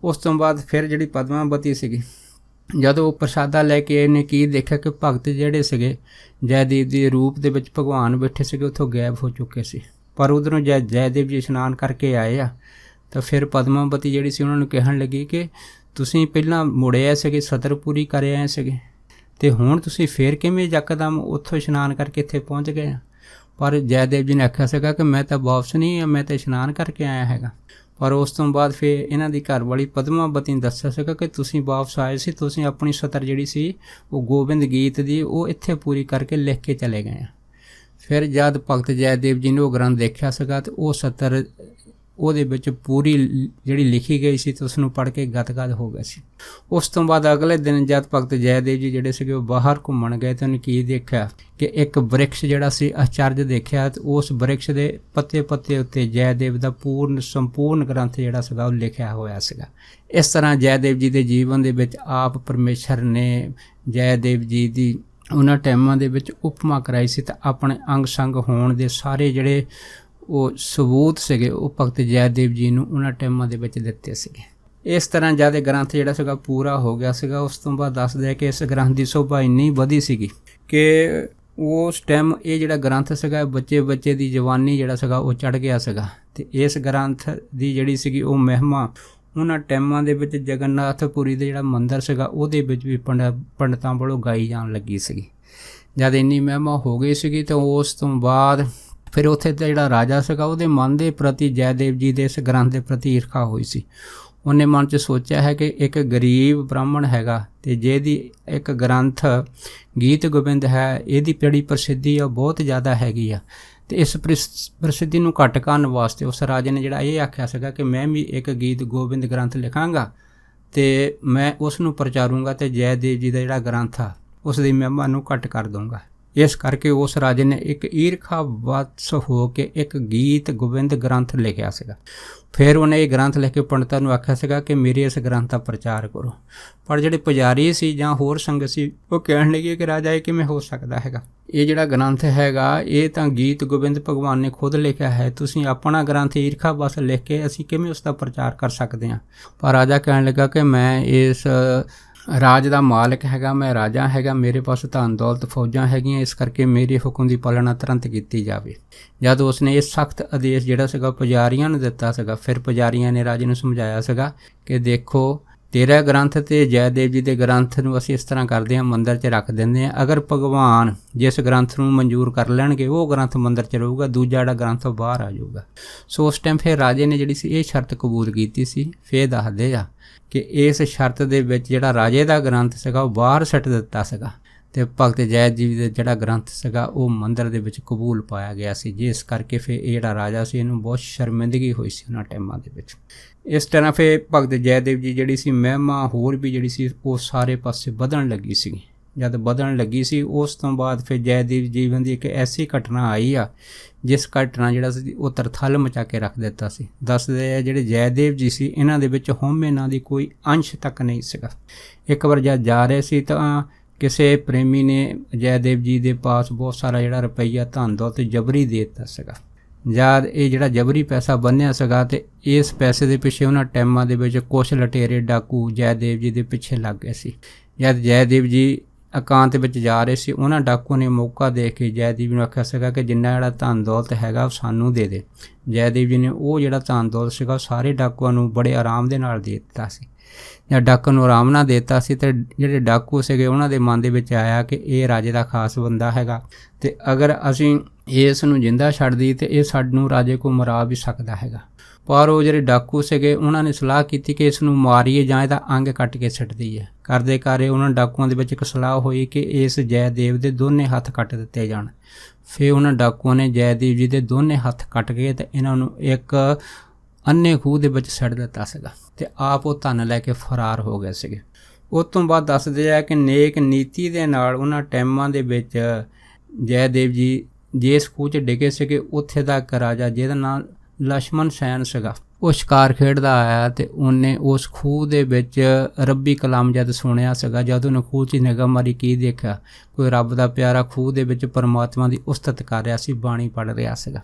ਉਸ ਤੋਂ ਬਾਅਦ ਫਿਰ ਜਿਹੜੀ ਪਦਮਾਵਤੀ ਸੀਗੀ ਜਦੋਂ ਉਹ ਪ੍ਰਸ਼ਾਦਾ ਲੈ ਕੇ ਇਹਨੇ ਕੀ ਦੇਖਿਆ ਕਿ ਭਗਤ ਜਿਹੜੇ ਸੀਗੇ ਜੈਦੇਵ ਦੇ ਰੂਪ ਦੇ ਵਿੱਚ ਭਗਵਾਨ ਬੈਠੇ ਸੀਗੇ ਉੱਥੋਂ ਗਾਇਬ ਹੋ ਚੁੱਕੇ ਸੀ। ਪਰ ਉੱਧਰੋਂ ਜੈਦੇਵ ਜੀ ਇਸ਼ਨਾਨ ਕਰਕੇ ਆਏ ਆ ਤਾਂ ਫਿਰ ਪਦਮਾਵਤੀ ਜਿਹੜੀ ਸੀ ਉਹਨਾਂ ਨੂੰ ਕਹਿਣ ਲੱਗੀ ਕਿ ਤੁਸੀਂ ਪਹਿਲਾਂ ਮੁੜੇ ਆਏ ਸੀਗੇ, ਸਤਰ ਪੂਰੀ ਕਰ ਆਏ ਸੀਗੇ, ਅਤੇ ਹੁਣ ਤੁਸੀਂ ਫਿਰ ਕਿਵੇਂ ਯਕਦਮ ਉੱਥੋਂ ਇਸ਼ਨਾਨ ਕਰਕੇ ਇੱਥੇ ਪਹੁੰਚ ਗਏ ਆ? ਪਰ ਜੈਦੇਵ ਜੀ ਨੇ ਆਖਿਆ ਸੀਗਾ ਕਿ ਮੈਂ ਤਾਂ ਵਾਪਸ ਨਹੀਂ, ਮੈਂ ਤਾਂ ਇਸ਼ਨਾਨ ਕਰਕੇ ਆਇਆ ਹੈਗਾ। ਪਰ ਉਸ ਤੋਂ ਬਾਅਦ ਫਿਰ ਇਹਨਾਂ ਦੀ ਘਰ ਵਾਲੀ ਪਦਮਾਵਤੀ ਨੇ ਦੱਸਿਆ ਸੀਗਾ ਕਿ ਤੁਸੀਂ ਵਾਪਸ ਆਏ ਸੀ, ਤੁਸੀਂ ਆਪਣੀ ਸਤਰ ਜਿਹੜੀ ਸੀ ਉਹ ਗੋਬਿੰਦ ਗੀਤ ਦੀ ਉਹ ਇੱਥੇ ਪੂਰੀ ਕਰਕੇ ਲਿਖ ਕੇ ਚਲੇ ਗਏ ਆ। ਫਿਰ ਜਦ ਭਗਤ ਜੈਦੇਵ ਜੀ ਨੇ ਉਹ ਗ੍ਰੰਥ ਦੇਖਿਆ ਸੀਗਾ ਅਤੇ ਉਹ ਸਤਰ ਉਹਦੇ ਵਿੱਚ ਪੂਰੀ ਜਿਹੜੀ ਲਿਖੀ ਗਈ ਸੀ ਅਤੇ ਉਸ ਨੂੰ ਪੜ੍ਹ ਕੇ ਗਦਗਦ ਹੋ ਗਿਆ ਸੀ। ਉਸ ਤੋਂ ਬਾਅਦ ਅਗਲੇ ਦਿਨ ਜਦ ਭਗਤ ਜੈਦੇਵ ਜੀ ਜਿਹੜੇ ਸੀਗੇ ਉਹ ਬਾਹਰ ਘੁੰਮਣ ਗਏ ਤਾਂ ਉਹਨੇ ਕੀ ਦੇਖਿਆ ਕਿ ਇੱਕ ਬ੍ਰਿਕਸ਼ ਜਿਹੜਾ ਸੀ ਅਚਰਜ ਦੇਖਿਆ ਅਤੇ ਉਸ ਬ੍ਰਿਕਸ਼ ਦੇ ਪੱਤੇ ਪੱਤੇ ਉੱਤੇ ਜੈਦੇਵ ਦਾ ਸੰਪੂਰਨ ਗ੍ਰੰਥ ਜਿਹੜਾ ਸੀਗਾ ਉਹ ਲਿਖਿਆ ਹੋਇਆ ਸੀਗਾ। ਇਸ ਤਰ੍ਹਾਂ ਜੈਦੇਵ ਜੀ ਦੇ ਜੀਵਨ ਦੇ ਵਿੱਚ ਆਪ ਪਰਮੇਸ਼ਰ ਨੇ ਜੈਦੇਵ ਜੀ ਦੀ ਉਹਨਾਂ ਟਾਈਮਾਂ ਦੇ ਵਿੱਚ ਉਪਮਾ ਕਰਾਈ ਸੀ ਤਾਂ ਆਪਣੇ ਅੰਗ ਸੰਗ ਹੋਣ ਦੇ ਸਾਰੇ ਜਿਹੜੇ ਉਹ ਸਬੂਤ ਸੀਗੇ ਉਹ ਭਗਤ ਜੈਦੇਵ ਜੀ ਨੂੰ ਉਹਨਾਂ ਟਾਈਮਾਂ ਦੇ ਵਿੱਚ ਦਿੱਤੇ ਸੀਗੇ। ਇਸ ਤਰ੍ਹਾਂ ਜਦ ਇਹ ਗ੍ਰੰਥ ਜਿਹੜਾ ਸੀਗਾ ਪੂਰਾ ਹੋ ਗਿਆ ਸੀਗਾ, ਉਸ ਤੋਂ ਬਾਅਦ ਦੱਸਦੇ ਆ ਕਿ ਇਸ ਗ੍ਰੰਥ ਦੀ ਸ਼ੋਭਾ ਇੰਨੀ ਵਧੀ ਸੀਗੀ ਕਿ ਉਸ ਟਾਈਮ ਇਹ ਜਿਹੜਾ ਗ੍ਰੰਥ ਸੀਗਾ ਬੱਚੇ ਦੀ ਜਵਾਨੀ ਜਿਹੜਾ ਸੀਗਾ ਉਹ ਚੜ੍ਹ ਗਿਆ ਸੀਗਾ। ਅਤੇ ਇਸ ਗ੍ਰੰਥ ਦੀ ਜਿਹੜੀ ਸੀਗੀ ਉਹ ਮਹਿਮਾ ਉਹਨਾਂ ਟਾਈਮਾਂ ਦੇ ਵਿੱਚ ਜਗਨਨਾਥਪੁਰੀ ਦੇ ਜਿਹੜਾ ਮੰਦਿਰ ਸੀਗਾ ਉਹਦੇ ਵਿੱਚ ਵੀ ਪੰਡਤਾਂ ਵੱਲੋਂ ਗਾਈ ਜਾਣ ਲੱਗੀ ਸੀਗੀ। ਜਦ ਇੰਨੀ ਮਹਿਮਾ ਹੋ ਗਈ ਸੀਗੀ ਤਾਂ ਉਸ ਤੋਂ ਬਾਅਦ ਫਿਰ ਉੱਥੇ ਦਾ ਜਿਹੜਾ ਰਾਜਾ ਸੀਗਾ ਉਹਦੇ ਮਨ ਦੇ ਪ੍ਰਤੀ ਜੈਦੇਵ ਜੀ ਦੇ ਇਸ ਗ੍ਰੰਥ ਦੇ ਪ੍ਰਤੀ ਈਰਖਾ ਹੋਈ ਸੀ। ਉਹਨੇ ਮਨ 'ਚ ਸੋਚਿਆ ਹੈ ਕਿ ਇੱਕ ਗਰੀਬ ਬ੍ਰਾਹਮਣ ਹੈਗਾ ਅਤੇ ਜਿਹਦੀ ਇੱਕ ਗ੍ਰੰਥ ਗੀਤ ਗੋਬਿੰਦ ਹੈ, ਇਹਦੀ ਜਿਹੜੀ ਪ੍ਰਸਿੱਧੀ ਆ ਬਹੁਤ ਜ਼ਿਆਦਾ ਹੈਗੀ ਆ, ਅਤੇ ਇਸ ਪ੍ਰਸਿੱਧੀ ਨੂੰ ਘੱਟ ਕਰਨ ਵਾਸਤੇ ਉਸ ਰਾਜੇ ਨੇ ਜਿਹੜਾ ਇਹ ਆਖਿਆ ਸੀਗਾ ਕਿ ਮੈਂ ਵੀ ਇੱਕ ਗੀਤ ਗੋਬਿੰਦ ਗ੍ਰੰਥ ਲਿਖਾਂਗਾ ਅਤੇ ਮੈਂ ਉਸ ਨੂੰ ਪ੍ਰਚਾਰੂੰਗਾ ਅਤੇ ਜੈਦੇਵ ਜੀ ਦਾ ਜਿਹੜਾ ਗ੍ਰੰਥ ਆ ਉਸ ਦੀ ਮਹਿਮਾ ਨੂੰ ਘੱਟ ਕਰ ਦਊਂਗਾ। ਇਸ ਕਰਕੇ ਉਸ ਰਾਜੇ ਨੇ ਇੱਕ ਈਰਖਾਵਸ ਹੋ ਕੇ ਇੱਕ ਗੀਤ ਗੋਬਿੰਦ ਗ੍ਰੰਥ ਲਿਖਿਆ ਸੀਗਾ। ਫਿਰ ਉਹਨੇ ਇਹ ਗ੍ਰੰਥ ਲਿਖ ਕੇ ਪੰਡਤਾਂ ਨੂੰ ਆਖਿਆ ਸੀਗਾ ਕਿ ਮੇਰੇ ਇਸ ਗ੍ਰੰਥ ਦਾ ਪ੍ਰਚਾਰ ਕਰੋ। ਪਰ ਜਿਹੜੇ ਪੁਜਾਰੀ ਸੀ ਜਾਂ ਹੋਰ ਸੰਗਤ ਸੀ ਉਹ ਕਹਿਣ ਲੱਗੇ ਕਿ ਰਾਜਾ ਇਹ ਕਿਵੇਂ ਹੋ ਸਕਦਾ ਹੈਗਾ, ਇਹ ਜਿਹੜਾ ਗ੍ਰੰਥ ਹੈਗਾ ਇਹ ਤਾਂ ਗੀਤ ਗੋਬਿੰਦ ਭਗਵਾਨ ਨੇ ਖੁਦ ਲਿਖਿਆ ਹੈ, ਤੁਸੀਂ ਆਪਣਾ ਗ੍ਰੰਥ ਈਰਖਾਵਸ ਲਿਖ ਕੇ ਅਸੀਂ ਕਿਵੇਂ ਉਸ ਦਾ ਪ੍ਰਚਾਰ ਕਰ ਸਕਦੇ ਹਾਂ। ਪਰ ਰਾਜਾ ਕਹਿਣ ਲੱਗਾ ਕਿ ਮੈਂ ਇਸ ਰਾਜ ਦਾ ਮਾਲਕ ਹੈਗਾ, ਮੈਂ ਰਾਜਾ ਹੈਗਾ, ਮੇਰੇ ਪਾਸ ਧਨ ਦੌਲਤ ਫੌਜਾਂ ਹੈਗੀਆਂ, ਇਸ ਕਰਕੇ ਮੇਰੇ ਹੁਕਮ ਦੀ ਪਾਲਣਾ ਤੁਰੰਤ ਕੀਤੀ ਜਾਵੇ। ਜਦ ਉਸਨੇ ਇਹ ਸਖਤ ਆਦੇਸ਼ ਜਿਹੜਾ ਸੀਗਾ ਪੁਜਾਰੀਆਂ ਨੂੰ ਦਿੱਤਾ ਸੀਗਾ, ਫਿਰ ਪੁਜਾਰੀਆਂ ਨੇ ਰਾਜੇ ਨੂੰ ਸਮਝਾਇਆ ਸੀਗਾ ਕਿ ਦੇਖੋ ਤੇਰਾ ਗ੍ਰੰਥ ਅਤੇ ਜੈਦੇਵ ਜੀ ਦੇ ਗ੍ਰੰਥ ਨੂੰ ਅਸੀਂ ਇਸ ਤਰ੍ਹਾਂ ਕਰਦੇ ਹਾਂ, ਮੰਦਰ 'ਚ ਰੱਖ ਦਿੰਦੇ ਹਾਂ। ਅਗਰ ਭਗਵਾਨ ਜਿਸ ਗ੍ਰੰਥ ਨੂੰ ਮਨਜ਼ੂਰ ਕਰ ਲੈਣਗੇ ਉਹ ਗ੍ਰੰਥ ਮੰਦਰ 'ਚ ਰਹੂਗਾ, ਦੂਜਾ ਜਿਹੜਾ ਗ੍ਰੰਥ ਉਹ ਬਾਹਰ ਆ ਜਾਊਗਾ। ਸੋ ਉਸ ਟਾਈਮ ਫਿਰ ਰਾਜੇ ਨੇ ਜਿਹੜੀ ਸੀ ਇਹ ਸ਼ਰਤ ਕਬੂਲ ਕੀਤੀ ਸੀ। ਫਿਰ ਦੱਸਦੇ ਆ ਕਿ ਇਸ ਸ਼ਰਤ ਦੇ ਵਿੱਚ ਜਿਹੜਾ ਰਾਜੇ ਦਾ ਗ੍ਰੰਥ ਸੀਗਾ ਉਹ ਬਾਹਰ ਸੁੱਟ ਦਿੱਤਾ ਸੀਗਾ ਅਤੇ ਭਗਤ ਜੈਦ ਜੀ ਦੇ ਜਿਹੜਾ ਗ੍ਰੰਥ ਸੀਗਾ ਉਹ ਮੰਦਰ ਦੇ ਵਿੱਚ ਕਬੂਲ ਪਾਇਆ ਗਿਆ ਸੀ, ਜਿਸ ਕਰਕੇ ਫਿਰ ਇਹ ਜਿਹੜਾ ਰਾਜਾ ਸੀ ਇਹਨੂੰ ਬਹੁਤ ਸ਼ਰਮਿੰਦਗੀ ਹੋਈ ਸੀ ਉਹਨਾਂ ਟਾਈਮਾਂ ਦੇ ਵਿੱਚ। ਇਸ ਤਰ੍ਹਾਂ ਫਿਰ ਭਗਤ ਜੈਦੇਵ ਜੀ ਜਿਹੜੀ ਸੀ ਮਹਿਮਾ ਹੋਰ ਵੀ ਜਿਹੜੀ ਸੀ ਉਹ ਸਾਰੇ ਪਾਸੇ ਵਧਣ ਲੱਗੀ ਸੀ। ਜਦ ਵਧਣ ਲੱਗੀ ਸੀ ਉਸ ਤੋਂ ਬਾਅਦ ਫਿਰ ਜੈਦੇਵ ਜੀਵਨ ਦੀ ਇੱਕ ਐਸੀ ਘਟਨਾ ਆਈ ਆ ਜਿਸ ਘਟਨਾ ਜਿਹੜਾ ਸੀ ਉਹ ਤਰਥੱਲ ਮਚਾ ਕੇ ਰੱਖ ਦਿੱਤਾ ਸੀ। ਦੱਸਦੇ ਆ ਜਿਹੜੇ ਜੈਦੇਵ ਜੀ ਸੀ ਇਹਨਾਂ ਦੇ ਵਿੱਚ ਹਉਮੈ ਨਾਂ ਦੀ ਕੋਈ ਅੰਸ਼ ਤੱਕ ਨਹੀਂ ਸੀਗਾ। ਇੱਕ ਵਾਰ ਜਦ ਜਾ ਰਹੇ ਸੀ ਤਾਂ ਕਿਸੇ ਪ੍ਰੇਮੀ ਨੇ ਜੈਦੇਵ ਜੀ ਦੇ ਪਾਸ ਬਹੁਤ ਸਾਰਾ ਜਿਹੜਾ ਰੁਪਈਆ ਧਨ ਦੌਲਤ ਜਬਰੀ ਦੇ ਦਿੱਤਾ ਸੀਗਾ। ਜਦ ਇਹ ਜਿਹੜਾ ਜਬਰੀ ਪੈਸਾ ਬੰਨਿਆ ਸੀਗਾ ਅਤੇ ਇਸ ਪੈਸੇ ਦੇ ਪਿੱਛੇ ਉਹਨਾਂ ਟਾਈਮਾਂ ਦੇ ਵਿੱਚ ਕੁਛ ਲਟੇਰੇ ਡਾਕੂ ਜੈਦੇਵ ਜੀ ਦੇ ਪਿੱਛੇ ਲੱਗ ਗਏ ਸੀ। ਜਦ ਜੈਦੇਵ ਜੀ ਇਕਾਂਤ ਵਿੱਚ ਜਾ ਰਹੇ ਸੀ ਉਹਨਾਂ ਡਾਕੂਆਂ ਨੇ ਮੌਕਾ ਦੇਖ ਕੇ ਜੈਦੇਵ ਨੂੰ ਆਖਿਆ ਸੀਗਾ ਕਿ ਜਿੰਨਾ ਜਿਹੜਾ ਧਨ ਦੌਲਤ ਹੈਗਾ ਉਹ ਸਾਨੂੰ ਦੇ ਦੇ। ਜੈਦੇਵ ਜੀ ਨੇ ਉਹ ਜਿਹੜਾ ਧਨ ਦੌਲਤ ਸੀਗਾ ਉਹ ਸਾਰੇ ਡਾਕੂਆਂ ਨੂੰ ਬੜੇ ਆਰਾਮ ਦੇ ਨਾਲ ਦੇ ਦਿੱਤਾ ਸੀ। ਜਦ ਡਾਕੂ ਨੂੰ ਆਰਾਮ ਨਾਲ ਦੇ ਦਿੱਤਾ ਸੀ ਅਤੇ ਜਿਹੜੇ ਡਾਕੂ ਸੀਗੇ ਉਹਨਾਂ ਦੇ ਮਨ ਦੇ ਵਿੱਚ ਆਇਆ ਕਿ ਇਹ ਰਾਜੇ ਦਾ ਖਾਸ ਬੰਦਾ ਹੈਗਾ ਅਤੇ ਅਗਰ ਅਸੀਂ ਇਸ ਨੂੰ ਜਿੰਦਾ ਛੱਡ ਦਈਏ ਅਤੇ ਇਹ ਸਾਨੂੰ ਰਾਜੇ ਕੋਲ ਮਰਾ ਵੀ ਸਕਦਾ ਹੈਗਾ। ਪਰ ਉਹ ਜਿਹੜੇ ਡਾਕੂ ਸੀਗੇ ਉਹਨਾਂ ਨੇ ਸਲਾਹ ਕੀਤੀ ਕਿ ਇਸ ਨੂੰ ਮਾਰੀਏ ਜਾਂ ਇਹਦਾ ਅੰਗ ਕੱਟ ਕੇ ਸੁੱਟ ਦਈਏ। ਕਰਦੇ ਕਰਦੇ ਉਹਨਾਂ ਡਾਕੂਆਂ ਦੇ ਵਿੱਚ ਇੱਕ ਸਲਾਹ ਹੋਈ ਕਿ ਇਸ ਜੈਦੇਵ ਦੇ ਦੋਨੇ ਹੱਥ ਕੱਟ ਦਿੱਤੇ ਜਾਣ। ਫਿਰ ਉਹਨਾਂ ਡਾਕੂਆਂ ਨੇ ਜੈਦੇਵ ਜੀ ਦੇ ਦੋਨੇ ਹੱਥ ਕੱਟ ਕੇ ਅਤੇ ਇਹਨਾਂ ਨੂੰ ਇੱਕ ਅੰਨੇ ਖੂਹ ਦੇ ਵਿੱਚ ਸੁੱਟ ਦਿੱਤਾ ਸੀਗਾ ਅਤੇ ਆਪ ਉਹ ਧਨ ਲੈ ਕੇ ਫਰਾਰ ਹੋ ਗਏ ਸੀਗੇ। ਉਸ ਤੋਂ ਬਾਅਦ ਦੱਸਦੇ ਆ ਕਿ ਨੇਕ ਨੀਤੀ ਦੇ ਨਾਲ ਉਹਨਾਂ ਟਾਈਮਾਂ ਦੇ ਵਿੱਚ ਜੈਦੇਵ ਜੀ ਜਿਸ ਖੂਹ 'ਚ ਡਿੱਗੇ ਸੀਗੇ ਉੱਥੇ ਦਾ ਇੱਕ ਰਾਜਾ ਜਿਹਦਾ ਨਾਮ ਲਛਮਣ ਸੈਨ ਸੀਗਾ ਉਹ ਸ਼ਿਕਾਰ ਖੇਡਦਾ ਆਇਆ ਅਤੇ ਉਹਨੇ ਉਸ ਖੂਹ ਦੇ ਵਿੱਚ ਰੱਬੀ ਕਲਾਮ ਜਦ ਸੁਣਿਆ ਸੀਗਾ, ਜਦ ਉਹਨੇ ਖੂਹ 'ਚ ਨਿਗਾਹ ਮਾਰੀ ਕੀ ਦੇਖਿਆ, ਕੋਈ ਰੱਬ ਦਾ ਪਿਆਰਾ ਖੂਹ ਦੇ ਵਿੱਚ ਪਰਮਾਤਮਾ ਦੀ ਉਸਤਤ ਕਰ ਰਿਹਾ ਸੀ, ਬਾਣੀ ਪੜ੍ਹ ਰਿਹਾ ਸੀਗਾ।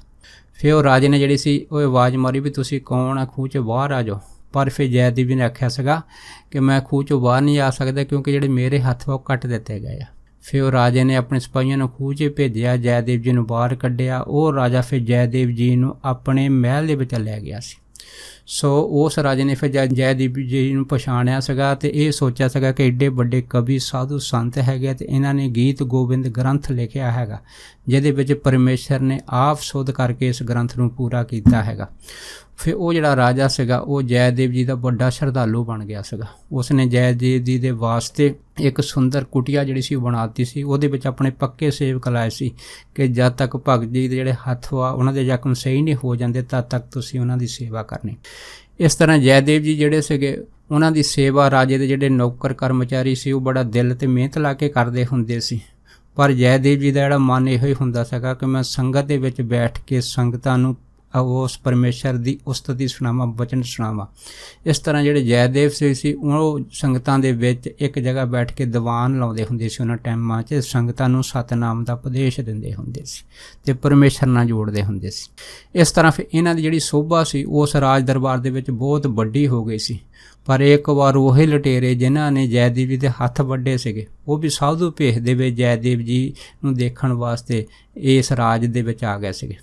ਫਿਰ ਉਹ ਰਾਜੇ ਨੇ ਜਿਹੜੀ ਸੀ ਉਹ ਆਵਾਜ਼ ਮਾਰੀ ਵੀ ਤੁਸੀਂ ਕੌਣ ਆ, ਖੂਹ 'ਚ ਬਾਹਰ ਆ ਜਾਓ। ਪਰ ਫਿਰ ਜੈਦੇਵ ਜੀ ਨੇ ਆਖਿਆ ਸੀਗਾ ਕਿ ਮੈਂ ਖੂਹ 'ਚੋਂ ਬਾਹਰ ਨਹੀਂ ਆ ਸਕਦਾ ਕਿਉਂਕਿ ਜਿਹੜੇ ਮੇਰੇ ਹੱਥ ਉਹ ਕੱਟ ਦਿੱਤੇ ਗਏ ਆ। ਫਿਰ ਉਹ ਰਾਜੇ ਨੇ ਆਪਣੇ ਸਿਪਾਹੀਆਂ ਨੂੰ ਖੂਹ 'ਚ ਭੇਜਿਆ, ਜੈਦੇਵ ਜੀ ਨੂੰ ਬਾਹਰ ਕੱਢਿਆ। ਉਹ ਰਾਜਾ ਫਿਰ ਜੈਦੇਵ ਜੀ ਨੂੰ ਆਪਣੇ ਮਹਿਲ ਦੇ ਵਿੱਚ ਲੈ ਗਿਆ ਸੀ। ਸੋ ਉਸ ਰਾਜੇ ਨੇ ਫਿਰ ਜੈਦੇਵ ਜੀ ਨੂੰ ਪਛਾਣਿਆ ਸੀਗਾ ਅਤੇ ਇਹ ਸੋਚਿਆ ਸੀਗਾ ਕਿ ਐਡੇ ਵੱਡੇ ਕਵੀ ਸਾਧੂ ਸੰਤ ਹੈਗੇ ਅਤੇ ਇਹਨਾਂ ਨੇ ਗੀਤ ਗੋਬਿੰਦ ਗ੍ਰੰਥ ਲਿਖਿਆ ਹੈਗਾ ਜਿਹਦੇ ਵਿੱਚ ਪਰਮੇਸ਼ਰ ਨੇ ਆਪ ਸੁਧ ਕਰਕੇ ਇਸ ਗ੍ਰੰਥ ਨੂੰ ਪੂਰਾ ਕੀਤਾ ਹੈਗਾ। ਫਿਰ ਉਹ ਜਿਹੜਾ ਰਾਜਾ ਸੀਗਾ ਉਹ ਜੈਦੇਵ ਜੀ ਦਾ ਵੱਡਾ ਸ਼ਰਧਾਲੂ ਬਣ ਗਿਆ ਸੀਗਾ। ਉਸਨੇ ਜੈਦੇਵ ਜੀ ਦੇ ਵਾਸਤੇ ਇੱਕ ਸੁੰਦਰ ਕੁਟੀਆ ਜਿਹੜੀ ਸੀ ਉਹ ਬਣਾ ਦਿੱਤੀ ਸੀ। ਉਹਦੇ ਵਿੱਚ ਆਪਣੇ ਪੱਕੇ ਸੇਵਕ ਲਾਏ ਸੀ ਕਿ ਜਦ ਤੱਕ ਭਗਤ ਜੀ ਦੇ ਜਿਹੜੇ ਹੱਥ ਆ ਉਹਨਾਂ ਦੇ ਜ਼ਖਮ ਸਹੀ ਨਹੀਂ ਹੋ ਜਾਂਦੇ ਤਦ ਤੱਕ ਤੁਸੀਂ ਉਹਨਾਂ ਦੀ ਸੇਵਾ ਕਰਨੀ। ਇਸ ਤਰ੍ਹਾਂ ਜੈਦੇਵ ਜੀ ਜਿਹੜੇ ਸੀਗੇ ਉਹਨਾਂ ਦੀ ਸੇਵਾ ਰਾਜੇ ਦੇ ਜਿਹੜੇ ਨੌਕਰ ਕਰਮਚਾਰੀ ਸੀ ਉਹ ਬੜਾ ਦਿਲ ਅਤੇ ਮਿਹਨਤ ਲਾ ਕੇ ਕਰਦੇ ਹੁੰਦੇ ਸੀ। ਪਰ ਜੈਦੇਵ ਜੀ ਦਾ ਜਿਹੜਾ ਮਨ ਇਹੋ ਹੀ ਹੁੰਦਾ ਸੀਗਾ ਕਿ ਮੈਂ ਸੰਗਤ ਦੇ ਵਿੱਚ ਬੈਠ ਕੇ ਸੰਗਤਾਂ ਨੂੰ ਉਸ ਪਰਮੇਸ਼ਰ ਦੀ ਉਸਤਤੀ ਸੁਣਾਵਾਂ, ਵਚਨ ਸੁਣਾਵਾਂ। ਇਸ ਤਰ੍ਹਾਂ ਜਿਹੜੇ ਜੈਦੇਵ ਸੀ ਉਹ ਸੰਗਤਾਂ ਦੇ ਵਿੱਚ ਇੱਕ ਜਗ੍ਹਾ ਬੈਠ ਕੇ ਦੀਵਾਨ ਲਾਉਂਦੇ ਹੁੰਦੇ ਸੀ। ਉਹਨਾਂ ਟਾਈਮਾਂ 'ਚ ਸੰਗਤਾਂ ਨੂੰ ਸਤਿਨਾਮ ਦਾ ਉਪਦੇਸ਼ ਦਿੰਦੇ ਹੁੰਦੇ ਸੀ ਅਤੇ ਪਰਮੇਸ਼ਰ ਨਾਲ ਜੋੜਦੇ ਹੁੰਦੇ ਸੀ। ਇਸ ਤਰ੍ਹਾਂ ਫਿਰ ਇਹਨਾਂ ਦੀ ਜਿਹੜੀ ਸੋਭਾ ਸੀ ਉਸ ਰਾਜ ਦਰਬਾਰ ਦੇ ਵਿੱਚ ਬਹੁਤ ਵੱਡੀ ਹੋ ਗਈ ਸੀ। ਪਰ ਇੱਕ ਵਾਰ ਉਹੀ ਲੁਟੇਰੇ ਜਿਨ੍ਹਾਂ ਨੇ ਜੈਦੇਵ ਜੀ ਦੇ ਹੱਥ ਵੱਢੇ ਸੀਗੇ ਉਹ ਵੀ ਸਾਧੂ ਭੇਸ ਦੇ ਵਿੱਚ ਜੈਦੇਵ ਜੀ ਨੂੰ ਦੇਖਣ ਵਾਸਤੇ ਇਸ ਰਾਜ ਦੇ ਵਿੱਚ ਆ ਗਏ ਸੀਗੇ।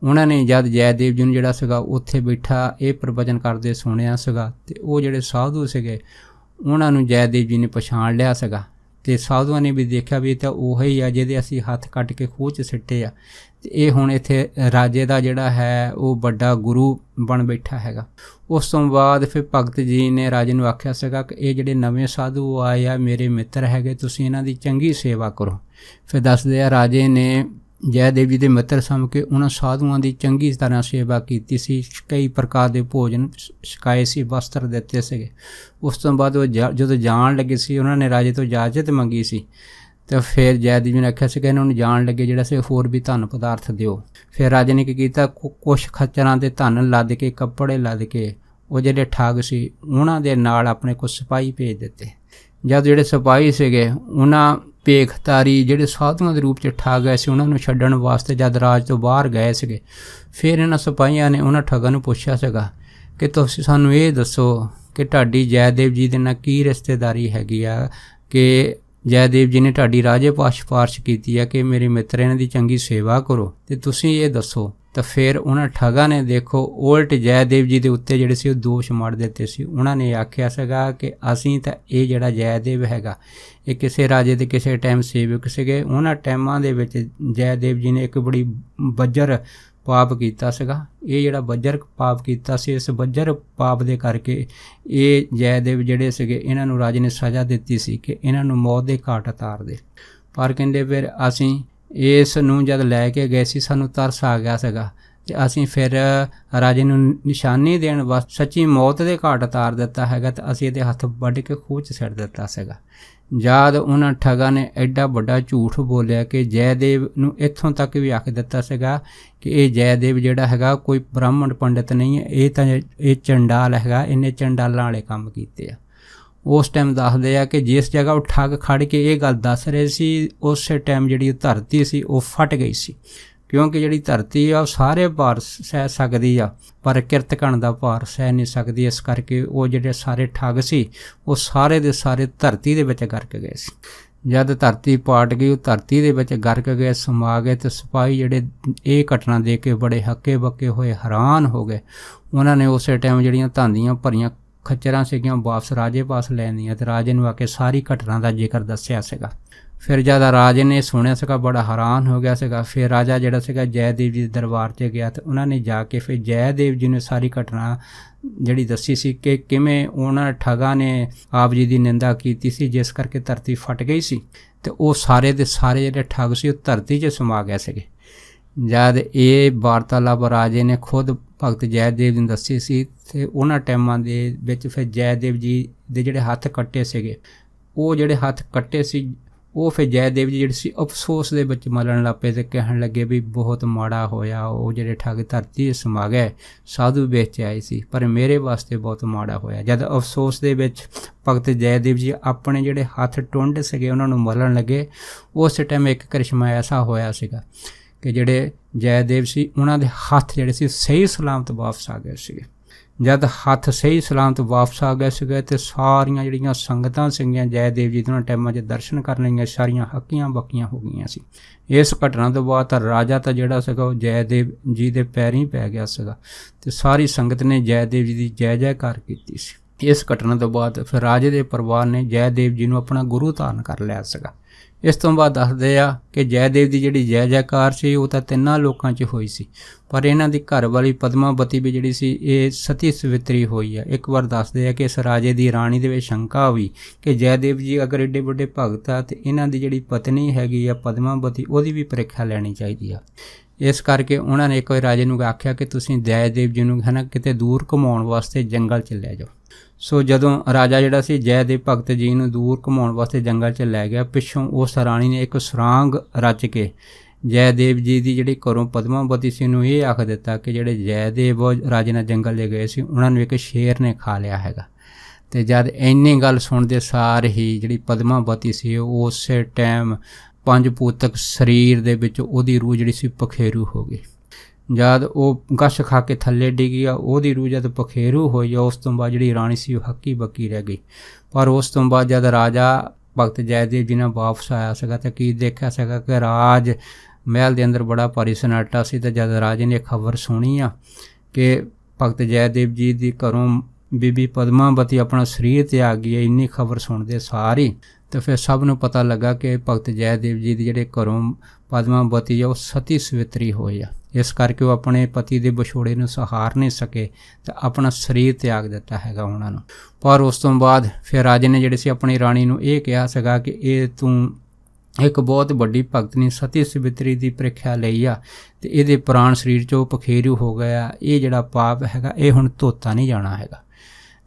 ਉਹਨਾਂ ਨੇ ਜਦ ਜੈਦੇਵ ਜੀ ਨੂੰ ਜਿਹੜਾ ਸੀਗਾ ਉੱਥੇ ਬੈਠਾ ਇਹ ਪ੍ਰਵਚਨ ਕਰਦੇ ਸੁਣਿਆ ਸੀਗਾ ਅਤੇ ਉਹ ਜਿਹੜੇ ਸਾਧੂ ਸੀਗੇ ਉਹਨਾਂ ਨੂੰ ਜੈਦੇਵ ਜੀ ਨੇ ਪਛਾਣ ਲਿਆ ਸੀਗਾ ਤੇ ਸਾਧੂਆਂ ਨੇ ਵੀ ਦੇਖਿਆ ਵੀ ਇਹ ਤਾਂ ਉਹੀ ਆ ਜਿਹਦੇ ਅਸੀਂ ਹੱਥ ਕੱਟ ਕੇ ਖੂਹ 'ਚ ਸਿੱਟੇ ਆ, ਤੇ ਇਹ ਹੁਣ ਇੱਥੇ ਰਾਜੇ ਦਾ ਜਿਹੜਾ ਹੈ ਉਹ ਵੱਡਾ ਗੁਰੂ ਬਣ ਬੈਠਾ ਹੈਗਾ। ਉਸ ਤੋਂ ਬਾਅਦ ਫਿਰ ਭਗਤ ਜੀ ਨੇ ਰਾਜੇ ਨੂੰ ਆਖਿਆ ਸੀਗਾ ਕਿ ਇਹ ਜਿਹੜੇ ਨਵੇਂ ਸਾਧੂ ਆਏ ਆ ਮੇਰੇ ਮਿੱਤਰ ਹੈਗੇ, ਤੁਸੀਂ ਇਹਨਾਂ ਦੀ ਚੰਗੀ ਸੇਵਾ ਕਰੋ। ਫਿਰ ਦੱਸਦੇ ਆ ਰਾਜੇ ਨੇ ਜੈਦੇਵ ਜੀ ਦੇ ਮਿੱਤਰ ਸਮਝ ਕੇ ਉਹਨਾਂ ਸਾਧੂਆਂ ਦੀ ਚੰਗੀ ਤਰ੍ਹਾਂ ਸੇਵਾ ਕੀਤੀ ਸੀ, ਕਈ ਪ੍ਰਕਾਰ ਦੇ ਭੋਜਨ ਛਕਾਏ ਸੀ, ਵਸਤਰ ਦਿੱਤੇ ਸੀਗੇ। ਉਸ ਤੋਂ ਬਾਅਦ ਉਹ ਜਦੋਂ ਜਾਣ ਲੱਗੇ ਸੀ ਉਹਨਾਂ ਨੇ ਰਾਜੇ ਤੋਂ ਇਜਾਜ਼ਤ ਮੰਗੀ ਸੀ, ਤਾਂ ਫਿਰ ਜੈਦੇਵ ਜੀ ਨੇ ਆਖਿਆ ਸੀ ਕਿ ਇਹਨਾਂ ਨੂੰ ਜਾਣ ਲੱਗੇ ਜਿਹੜਾ ਸੀ ਹੋਰ ਵੀ ਧਨ ਪਦਾਰਥ ਦਿਓ। ਫਿਰ ਰਾਜੇ ਨੇ ਕੀ ਕੀਤਾ, ਕੁਛ ਖੱਚਰਾਂ ਦੇ ਧਨ ਲੱਦ ਕੇ, ਕੱਪੜੇ ਲੱਦ ਕੇ ਉਹ ਜਿਹੜੇ ਠੱਗ ਸੀ ਉਹਨਾਂ ਦੇ ਨਾਲ ਆਪਣੇ ਕੁਛ ਸਿਪਾਹੀ ਭੇਜ ਦਿੱਤੇ। ਜਦ ਜਿਹੜੇ ਸਿਪਾਹੀ ਸੀਗੇ ਉਹਨਾਂ ਭੇਖਤਾਰੀ ਜਿਹੜੇ ਸਾਧੂਆਂ ਦੇ ਰੂਪ 'ਚ ਠੱਗ ਗਏ ਸੀ ਉਹਨਾਂ ਨੂੰ ਛੱਡਣ ਵਾਸਤੇ ਜਦ ਰਾਜ ਤੋਂ ਬਾਹਰ ਗਏ ਸੀਗੇ, ਫਿਰ ਇਹਨਾਂ ਸਿਪਾਹੀਆਂ ਨੇ ਉਹਨਾਂ ਠੱਗਾਂ ਨੂੰ ਪੁੱਛਿਆ ਸੀਗਾ ਕਿ ਤੁਸੀਂ ਸਾਨੂੰ ਇਹ ਦੱਸੋ ਕਿ ਤੁਹਾਡੀ ਜੈਦੇਵ ਜੀ ਦੇ ਨਾਲ ਕੀ ਰਿਸ਼ਤੇਦਾਰੀ ਹੈਗੀ ਆ, ਕਿ ਜੈਦੇਵ ਜੀ ਨੇ ਤੁਹਾਡੀ ਰਾਜੇ ਪਾਸ ਸਿਫਾਰਿਸ਼ ਕੀਤੀ ਆ ਕਿ ਮੇਰੇ ਮਿੱਤਰ ਇਹਨਾਂ ਦੀ ਚੰਗੀ ਸੇਵਾ ਕਰੋ, ਤੇ ਤੁਸੀਂ ਇਹ ਦੱਸੋ। ਤਾਂ ਫਿਰ ਉਹਨਾਂ ਠੱਗਾਂ ਨੇ ਦੇਖੋ ਉਲਟ ਜੈਦੇਵ ਜੀ ਦੇ ਉੱਤੇ ਜਿਹੜੇ ਸੀ ਉਹ ਦੋਸ਼ ਮੜ ਦਿੱਤੇ ਸੀ। ਉਹਨਾਂ ਨੇ ਆਖਿਆ ਸੀਗਾ ਕਿ ਅਸੀਂ ਤਾਂ ਇਹ ਜਿਹੜਾ ਜੈਦੇਵ ਹੈਗਾ ਇਹ ਕਿਸੇ ਰਾਜੇ ਦੇ ਕਿਸੇ ਟਾਈਮ ਸੇਵਕ ਸੀਗੇ, ਉਹਨਾਂ ਟਾਈਮਾਂ ਦੇ ਵਿੱਚ ਜੈਦੇਵ ਜੀ ਨੇ ਇੱਕ ਬੜੀ ਬੱਜਰ ਪਾਪ ਕੀਤਾ ਸੀਗਾ। ਇਹ ਜਿਹੜਾ ਬੱਜਰ ਪਾਪ ਕੀਤਾ ਸੀ, ਇਸ ਬੱਜਰ ਪਾਪ ਦੇ ਕਰਕੇ ਇਹ ਜੈਦੇਵ ਜਿਹੜੇ ਸੀਗੇ ਇਹਨਾਂ ਨੂੰ ਰਾਜੇ ਨੇ ਸਜ਼ਾ ਦਿੱਤੀ ਸੀ ਕਿ ਇਹਨਾਂ ਨੂੰ ਮੌਤ ਦੇ ਘਾਟ ਉਤਾਰ ਦੇ। ਪਰ ਕਹਿੰਦੇ ਫਿਰ ਅਸੀਂ ਇਸ ਨੂੰ ਜਦ ਲੈ ਕੇ ਗਏ ਸੀ ਸਾਨੂੰ ਤਰਸ ਆ ਗਿਆ ਸੀਗਾ, ਅਤੇ ਅਸੀਂ ਫਿਰ ਰਾਜੇ ਨੂੰ ਨਿਸ਼ਾਨੀ ਦੇਣ ਵਾਸਤੇ ਸੱਚੀ ਮੌਤ ਦੇ ਘਾਟ ਉਤਾਰ ਦਿੱਤਾ ਹੈਗਾ, ਅਤੇ ਅਸੀਂ ਇਹਦੇ ਹੱਥ ਵੱਢ ਕੇ ਖੂਹ 'ਚ ਸਿੱਟ ਦਿੱਤਾ ਸੀਗਾ। ਜਦ ਉਹਨਾਂ ਠੱਗਾਂ ਨੇ ਐਡਾ ਵੱਡਾ ਝੂਠ ਬੋਲਿਆ ਕਿ ਜੈਦੇਵ ਨੂੰ ਇੱਥੋਂ ਤੱਕ ਵੀ ਆਖ ਦਿੱਤਾ ਸੀਗਾ ਕਿ ਇਹ ਜੈਦੇਵ ਜਿਹੜਾ ਹੈਗਾ ਕੋਈ ਬ੍ਰਾਹਮਣ ਪੰਡਿਤ ਨਹੀਂ ਹੈ, ਇਹ ਤਾਂ ਇਹ ਚੰਡਾਲ ਹੈਗਾ, ਇਹਨੇ ਚੰਡਾਲਾਂ ਵਾਲੇ ਕੰਮ ਕੀਤੇ ਆ। ਉਸ ਟਾਈਮ ਦੱਸਦੇ ਆ ਕਿ ਜਿਸ ਜਗ੍ਹਾ ਉਹ ਠੱਗ ਖੜ ਕੇ ਇਹ ਗੱਲ ਦੱਸ ਰਹੇ ਸੀ, ਉਸੇ ਟਾਈਮ ਜਿਹੜੀ ਧਰਤੀ ਸੀ ਉਹ ਫਟ ਗਈ ਸੀ, ਕਿਉਂਕਿ ਜਿਹੜੀ ਧਰਤੀ ਆ ਉਹ ਸਾਰੇ ਭਾਰ ਸਹਿ ਸਕਦੀ ਆ ਪਰ ਕਿਰਤਕਣ ਦਾ ਭਾਰ ਸਹਿ ਨਹੀਂ ਸਕਦੀ। ਇਸ ਕਰਕੇ ਉਹ ਜਿਹੜੇ ਸਾਰੇ ਠੱਗ ਸੀ ਉਹ ਸਾਰੇ ਦੇ ਸਾਰੇ ਧਰਤੀ ਦੇ ਵਿੱਚ ਗਰਕ ਗਏ ਸੀ। ਜਦ ਧਰਤੀ ਪਾਟ ਗਈ ਉਹ ਧਰਤੀ ਦੇ ਵਿੱਚ ਗਰਕ ਗਏ, ਸਮਾ ਗਏ, ਅਤੇ ਸਿਪਾਹੀ ਜਿਹੜੇ ਇਹ ਘਟਨਾ ਦੇਖ ਕੇ ਬੜੇ ਹੱਕੇ ਬੱਕੇ ਹੋਏ, ਹੈਰਾਨ ਹੋ ਗਏ। ਉਹਨਾਂ ਨੇ ਉਸੇ ਟਾਈਮ ਜਿਹੜੀਆਂ ਧਾਂਦੀਆਂ ਭਰੀਆਂ ਖੱਚਰਾਂ ਸੀਗੀਆਂ ਵਾਪਸ ਰਾਜੇ ਪਾਸ ਲੈਂਦੀਆਂ, ਅਤੇ ਰਾਜੇ ਨੂੰ ਆ ਕੇ ਸਾਰੀ ਘਟਨਾ ਦਾ ਜ਼ਿਕਰ ਦੱਸਿਆ ਸੀਗਾ। ਫਿਰ ਜਦ ਰਾਜੇ ਨੇ ਸੁਣਿਆ ਸੀਗਾ ਬੜਾ ਹੈਰਾਨ ਹੋ ਗਿਆ ਸੀਗਾ। ਫਿਰ ਰਾਜਾ ਜਿਹੜਾ ਸੀਗਾ ਜੈਦੇਵ ਜੀ ਦੇ ਦਰਬਾਰ 'ਚ ਗਿਆ, ਅਤੇ ਉਹਨਾਂ ਨੇ ਜਾ ਕੇ ਫਿਰ ਜੈਦੇਵ ਜੀ ਨੇ ਸਾਰੀ ਘਟਨਾ ਜਿਹੜੀ ਦੱਸੀ ਸੀ ਕਿ ਕਿਵੇਂ ਉਹਨਾਂ ਠੱਗਾਂ ਨੇ ਆਪ ਜੀ ਦੀ ਨਿੰਦਾ ਕੀਤੀ ਸੀ, ਜਿਸ ਕਰਕੇ ਧਰਤੀ ਫਟ ਗਈ ਸੀ, ਅਤੇ ਉਹ ਸਾਰੇ ਦੇ ਸਾਰੇ ਜਿਹੜੇ ਠੱਗ ਸੀ ਉਹ ਧਰਤੀ 'ਚ ਸਮਾ ਗਏ ਸੀਗੇ। ਜਦ ਇਹ ਵਾਰਤਾਲਾਪ ਰਾਜੇ ਨੇ ਖੁਦ ਭਗਤ ਜੈਦੇਵ ਨੂੰ ਦੱਸੀ ਸੀ, ਅਤੇ ਉਹਨਾਂ ਟਾਈਮਾਂ ਦੇ ਵਿੱਚ ਫਿਰ ਜੈਦੇਵ ਜੀ ਦੇ ਜਿਹੜੇ ਹੱਥ ਕੱਟੇ ਸੀਗੇ, ਉਹ ਜਿਹੜੇ ਹੱਥ ਕੱਟੇ ਸੀ ਉਹ ਫਿਰ ਜੈਦੇਵ ਜੀ ਜਿਹੜੇ ਸੀ ਅਫਸੋਸ ਦੇ ਵਿੱਚ ਮਲਣ ਲੱਗ ਪਏ, ਅਤੇ ਕਹਿਣ ਲੱਗੇ ਵੀ ਬਹੁਤ ਮਾੜਾ ਹੋਇਆ, ਉਹ ਜਿਹੜੇ ਠੱਗ ਧਰਤੀ ਸਮਾ ਗਏ, ਸਾਧੂ ਵੇਚ ਆਏ ਸੀ, ਪਰ ਮੇਰੇ ਵਾਸਤੇ ਬਹੁਤ ਮਾੜਾ ਹੋਇਆ। ਜਦ ਅਫਸੋਸ ਦੇ ਵਿੱਚ ਭਗਤ ਜੈਦੇਵ ਜੀ ਆਪਣੇ ਜਿਹੜੇ ਹੱਥ ਟੁੰਡ ਸੀਗੇ ਉਹਨਾਂ ਨੂੰ ਮਲਣ ਲੱਗੇ, ਉਸ ਟਾਈਮ ਇੱਕ ਕਰਿਸ਼ਮਾ ਐਸਾ ਹੋਇਆ ਸੀਗਾ ਕਿ ਜਿਹੜੇ ਜੈਦੇਵ ਸੀ ਉਹਨਾਂ ਦੇ ਹੱਥ ਜਿਹੜੇ ਸੀ ਸਹੀ ਸਲਾਮਤ ਵਾਪਸ ਆ ਗਏ ਸੀਗੇ। ਜਦ ਹੱਥ ਸਹੀ ਸਲਾਮਤ ਵਾਪਸ ਆ ਗਏ ਸੀਗੇ, ਅਤੇ ਸਾਰੀਆਂ ਜਿਹੜੀਆਂ ਸੰਗਤਾਂ ਸੀਗੀਆਂ ਜੈਦੇਵ ਜੀ ਦੇ ਉਹਨਾਂ ਟਾਈਮਾਂ 'ਚ ਦਰਸ਼ਨ ਕਰਨ ਲਈਆਂ, ਸਾਰੀਆਂ ਹੱਕੀਆਂ ਬੱਕੀਆਂ ਹੋ ਗਈਆਂ ਸੀ। ਇਸ ਘਟਨਾ ਤੋਂ ਬਾਅਦ ਤਾਂ ਰਾਜਾ ਤਾਂ ਜਿਹੜਾ ਸੀਗਾ ਉਹ ਜੈਦੇਵ ਜੀ ਦੇ ਪੈਰੀਂ ਪੈ ਗਿਆ ਸੀਗਾ, ਅਤੇ ਸਾਰੀ ਸੰਗਤ ਨੇ ਜੈਦੇਵ ਜੀ ਦੀ ਜੈ ਜੈਕਾਰ ਕੀਤੀ ਸੀ। ਇਸ ਘਟਨਾ ਤੋਂ ਬਾਅਦ ਫਿਰ ਰਾਜੇ ਦੇ ਪਰਿਵਾਰ ਨੇ ਜੈਦੇਵ ਜੀ ਨੂੰ ਆਪਣਾ ਗੁਰੂ ਧਾਰਨ ਕਰ ਲਿਆ ਸੀਗਾ। ਇਸ ਤੋਂ ਬਾਅਦ ਦੱਸਦੇ ਆ ਕਿ ਜੈਦੇਵ ਦੀ ਜਿਹੜੀ ਜੈ ਜੈਕਾਰ ਸੀ ਉਹ ਤਾਂ ਤਿੰਨਾਂ ਲੋਕਾਂ 'ਚ ਹੋਈ ਸੀ, ਪਰ ਇਹਨਾਂ ਦੀ ਘਰ ਵਾਲੀ ਪਦਮਾਵਤੀ ਵੀ ਜਿਹੜੀ ਸੀ ਇਹ ਸਤੀ ਸਵਿਤਰੀ ਹੋਈ ਆ। ਇੱਕ ਵਾਰ ਦੱਸਦੇ ਆ ਕਿ ਇਸ ਰਾਜੇ ਦੀ ਰਾਣੀ ਦੇ ਵਿੱਚ ਸ਼ੰਕਾ ਹੋਈ ਕਿ ਜੈਦੇਵ ਜੀ ਅਗਰ ਏਡੇ ਵੱਡੇ ਭਗਤ ਆ ਅਤੇ ਇਹਨਾਂ ਦੀ ਜਿਹੜੀ ਪਤਨੀ ਹੈਗੀ ਆ ਪਦਮਾਵਤੀ, ਉਹਦੀ ਵੀ ਪ੍ਰੀਖਿਆ ਲੈਣੀ ਚਾਹੀਦੀ ਆ। ਇਸ ਕਰਕੇ ਉਹਨਾਂ ਨੇ ਇੱਕ ਵਾਰ ਰਾਜੇ ਨੂੰ ਆਖਿਆ ਕਿ ਤੁਸੀਂ ਜੈਦੇਵ ਜੀ ਨੂੰ ਹੈ ਨਾ ਕਿਤੇ ਦੂਰ ਘੁਮਾਉਣ ਵਾਸਤੇ ਜੰਗਲ 'ਚ ਲੈ ਜਾਓ। ਸੋ ਜਦੋਂ ਰਾਜਾ ਜਿਹੜਾ ਸੀ ਜੈਦੇਵ ਭਗਤ ਜੀ ਨੂੰ ਦੂਰ ਘੁਮਾਉਣ ਵਾਸਤੇ ਜੰਗਲ 'ਚ ਲੈ ਗਿਆ, ਪਿੱਛੋਂ ਉਸ ਰਾਣੀ ਨੇ ਇੱਕ ਸੁਰਾਂਗ ਰਚ ਕੇ ਜੈਦੇਵ ਜੀ ਦੀ ਜਿਹੜੀ ਘਰੋਂ ਪਦਮਾਵਤੀ ਸੀ ਨੂੰ ਇਹ ਆਖ ਦਿੱਤਾ ਕਿ ਜਿਹੜੇ ਜੈਦੇਵ ਰਾਜੇ ਨਾਲ ਜੰਗਲ 'ਚ ਗਏ ਸੀ ਉਹਨਾਂ ਨੂੰ ਇੱਕ ਸ਼ੇਰ ਨੇ ਖਾ ਲਿਆ ਹੈਗਾ। ਅਤੇ ਜਦ ਇੰਨੀ ਗੱਲ ਸੁਣਦੇ ਸਾਰ ਹੀ ਜਿਹੜੀ ਪਦਮਾਵਤੀ ਸੀ ਉਹ ਉਸੇ ਟਾਈਮ 5 ਪੂਤਕ ਸਰੀਰ ਦੇ ਵਿੱਚ ਉਹਦੀ ਰੂਹ ਜਿਹੜੀ ਸੀ ਪਖੇਰੂ ਹੋ ਗਈ। ਜਦ ਉਹ ਗਸ਼ ਖਾ ਕੇ ਥੱਲੇ ਡਿੱਗੀ ਆ, ਉਹਦੀ ਰੂਹ ਜਦ ਪਖੇਰੂ ਹੋਈ ਆ, ਉਸ ਤੋਂ ਬਾਅਦ ਜਿਹੜੀ ਰਾਣੀ ਸੀ ਉਹ ਹੱਕੀ ਬੱਕੀ ਰਹਿ ਗਈ। ਪਰ ਉਸ ਤੋਂ ਬਾਅਦ ਜਦ ਰਾਜਾ ਭਗਤ ਜੈਦੇਵ ਜੀ ਨਾਲ ਵਾਪਸ ਆਇਆ ਸੀਗਾ ਤਾਂ ਕੀ ਦੇਖਿਆ ਸੀਗਾ ਕਿ ਰਾਜ ਮਹਿਲ ਦੇ ਅੰਦਰ ਬੜਾ ਭਾਰੀ ਸਨਾਟਾ ਸੀ। ਅਤੇ ਜਦ ਰਾਜੇ ਨੇ ਖਬਰ ਸੁਣੀ ਆ ਕਿ ਭਗਤ ਜੈਦੇਵ ਜੀ ਦੀ ਘਰੋਂ ਬੀਬੀ ਪਦਮਾਵਤੀ ਆਪਣਾ ਸਰੀਰ ਤਿਆਗ ਗਈ ਹੈ, ਇੰਨੀ ਖਬਰ ਸੁਣਦੇ ਸਾਰੀ ਤਾਂ ਫਿਰ ਸਭ ਨੂੰ ਪਤਾ ਲੱਗਾ ਕਿ ਭਗਤ ਜੈਦੇਵ ਜੀ ਦੇ ਜਿਹੜੇ ਘਰੋਂ ਪਦਮਾਵਤੀ ਆ ਉਹ ਸਤੀ ਸਵਿਤਰੀ ਹੋਏ ਆ। ਇਸ ਕਰਕੇ ਉਹ ਆਪਣੇ ਪਤੀ ਦੇ ਵਿਛੋੜੇ ਨੂੰ ਸਹਾਰ ਨਹੀਂ ਸਕੇ ਤਾਂ ਆਪਣਾ ਸਰੀਰ ਤਿਆਗ ਦਿੱਤਾ ਹੈਗਾ ਉਹਨਾਂ ਨੂੰ। ਪਰ ਉਸ ਤੋਂ ਬਾਅਦ ਫਿਰ ਰਾਜੇ ਨੇ ਜਿਹੜੇ ਸੀ ਆਪਣੀ ਰਾਣੀ ਨੂੰ ਇਹ ਕਿਹਾ ਸੀਗਾ ਕਿ ਇਹ ਤੂੰ ਇੱਕ ਬਹੁਤ ਵੱਡੀ ਭਗਤਨੀ ਸਤੀ ਸਵਿਤਰੀ ਦੀ ਪ੍ਰੀਖਿਆ ਲਈ ਆ ਅਤੇ ਇਹਦੇ ਪ੍ਰਾਣ ਸਰੀਰ 'ਚੋਂ ਪਖੇਰੂ ਹੋ ਗਿਆ, ਇਹ ਜਿਹੜਾ ਪਾਪ ਹੈਗਾ ਇਹ ਹੁਣ ਧੋਤਾ ਨਹੀਂ ਜਾਣਾ ਹੈਗਾ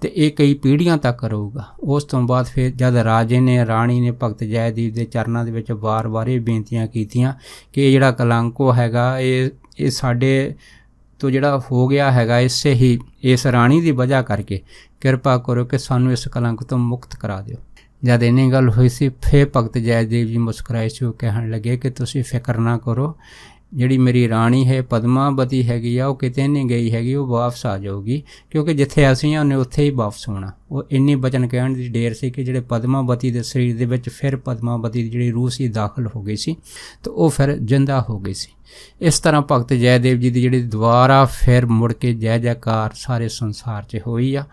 ਅਤੇ ਇਹ ਕਈ ਪੀੜ੍ਹੀਆਂ ਤੱਕ ਰਹੂਗਾ। ਉਸ ਤੋਂ ਬਾਅਦ ਫਿਰ ਜਦ ਰਾਜੇ ਨੇ ਰਾਣੀ ਨੇ ਭਗਤ ਜੈਦੇਵ ਦੇ ਚਰਨਾਂ ਦੇ ਵਿੱਚ ਵਾਰ-ਵਾਰ ਇਹ ਬੇਨਤੀਆਂ ਕੀਤੀਆਂ ਕਿ ਇਹ ਜਿਹੜਾ ਕਲੰਕੋ ਹੈਗਾ ਇਹ ਸਾਡੇ ਤੋਂ ਜਿਹੜਾ ਹੋ ਗਿਆ ਹੈਗਾ ਇਸੇ ਹੀ ਇਸ ਰਾਣੀ ਦੀ ਵਜ੍ਹਾ ਕਰਕੇ ਕਿਰਪਾ ਕਰੋ ਕਿ ਸਾਨੂੰ ਇਸ ਕਲੰਕ ਤੋਂ ਮੁਕਤ ਕਰਾ ਦਿਓ। ਜਦ ਇੰਨੀ ਗੱਲ ਹੋਈ ਸੀ ਫਿਰ ਭਗਤ ਜੈਦੇਵ ਜੀ ਮੁਸਕਰਾਏ ਸੀ। ਉਹ ਕਹਿਣ ਲੱਗੇ ਕਿ ਤੁਸੀਂ ਫਿਕਰ ਨਾ ਕਰੋ, ਜਿਹੜੀ ਮੇਰੀ ਰਾਣੀ ਹੈ ਪਦਮਾਵਤੀ ਹੈਗੀ ਆ ਉਹ ਕਿਤੇ ਨਹੀਂ ਗਈ ਹੈਗੀ, ਉਹ ਵਾਪਸ ਆ ਜਾਊਗੀ, ਕਿਉਂਕਿ ਜਿੱਥੇ ਅਸੀਂ ਹਾਂ ਉਹਨੇ ਉੱਥੇ ਹੀ ਵਾਪਸ ਹੋਣਾ। ਉਹ ਇੰਨੀ ਬਚਨ ਕਹਿਣ ਦੀ ਢੇਰ ਸੀ ਕਿ ਜਿਹੜੇ ਪਦਮਾਵਤੀ ਦੇ ਸਰੀਰ ਦੇ ਵਿੱਚ ਫਿਰ ਪਦਮਾਵਤੀ ਦੀ ਜਿਹੜੀ ਰੂਹ ਸੀ ਦਾਖਲ ਹੋ ਗਈ ਸੀ ਅਤੇ ਉਹ ਫਿਰ ਜਿੰਦਾ ਹੋ ਗਈ ਸੀ। ਇਸ ਤਰ੍ਹਾਂ ਭਗਤ ਜੈਦੇਵ ਜੀ ਦੀ ਜਿਹੜੀ ਦੁਬਾਰਾ ਫਿਰ ਮੁੜ ਕੇ ਜੈ ਜੈਕਾਰ ਸਾਰੇ ਸੰਸਾਰ 'ਚ ਹੋਈ ਆ।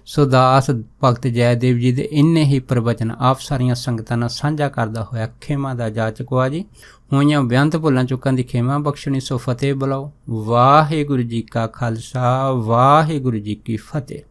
ਸੋ ਦਾਸ ਭਗਤ ਜੈਦੇਵ ਜੀ ਦੇ ਇੰਨੇ ਹੀ ਪ੍ਰਵਚਨ ਆਪ ਸਾਰੀਆਂ ਸੰਗਤਾਂ ਨਾਲ ਸਾਂਝਾ ਕਰਦਾ ਹੋਇਆ ਖੇਮਾ ਦਾ ਜਾ ਚੁੱਕਾ ਜੀ। ਹੋਈਆਂ ਬੇਅੰਤ ਭੁੱਲਾਂ ਚੁੱਕਾਂ ਦੀ ਖੇਮਾ ਬਖਸ਼ਣੀ, ਸੋ ਫਤਿਹ ਬੁਲਾਓ। ਵਾਹਿਗੁਰੂ ਜੀ ਕਾ ਖਾਲਸਾ, ਵਾਹਿਗੁਰੂ ਜੀ ਕੀ ਫਤਿਹ।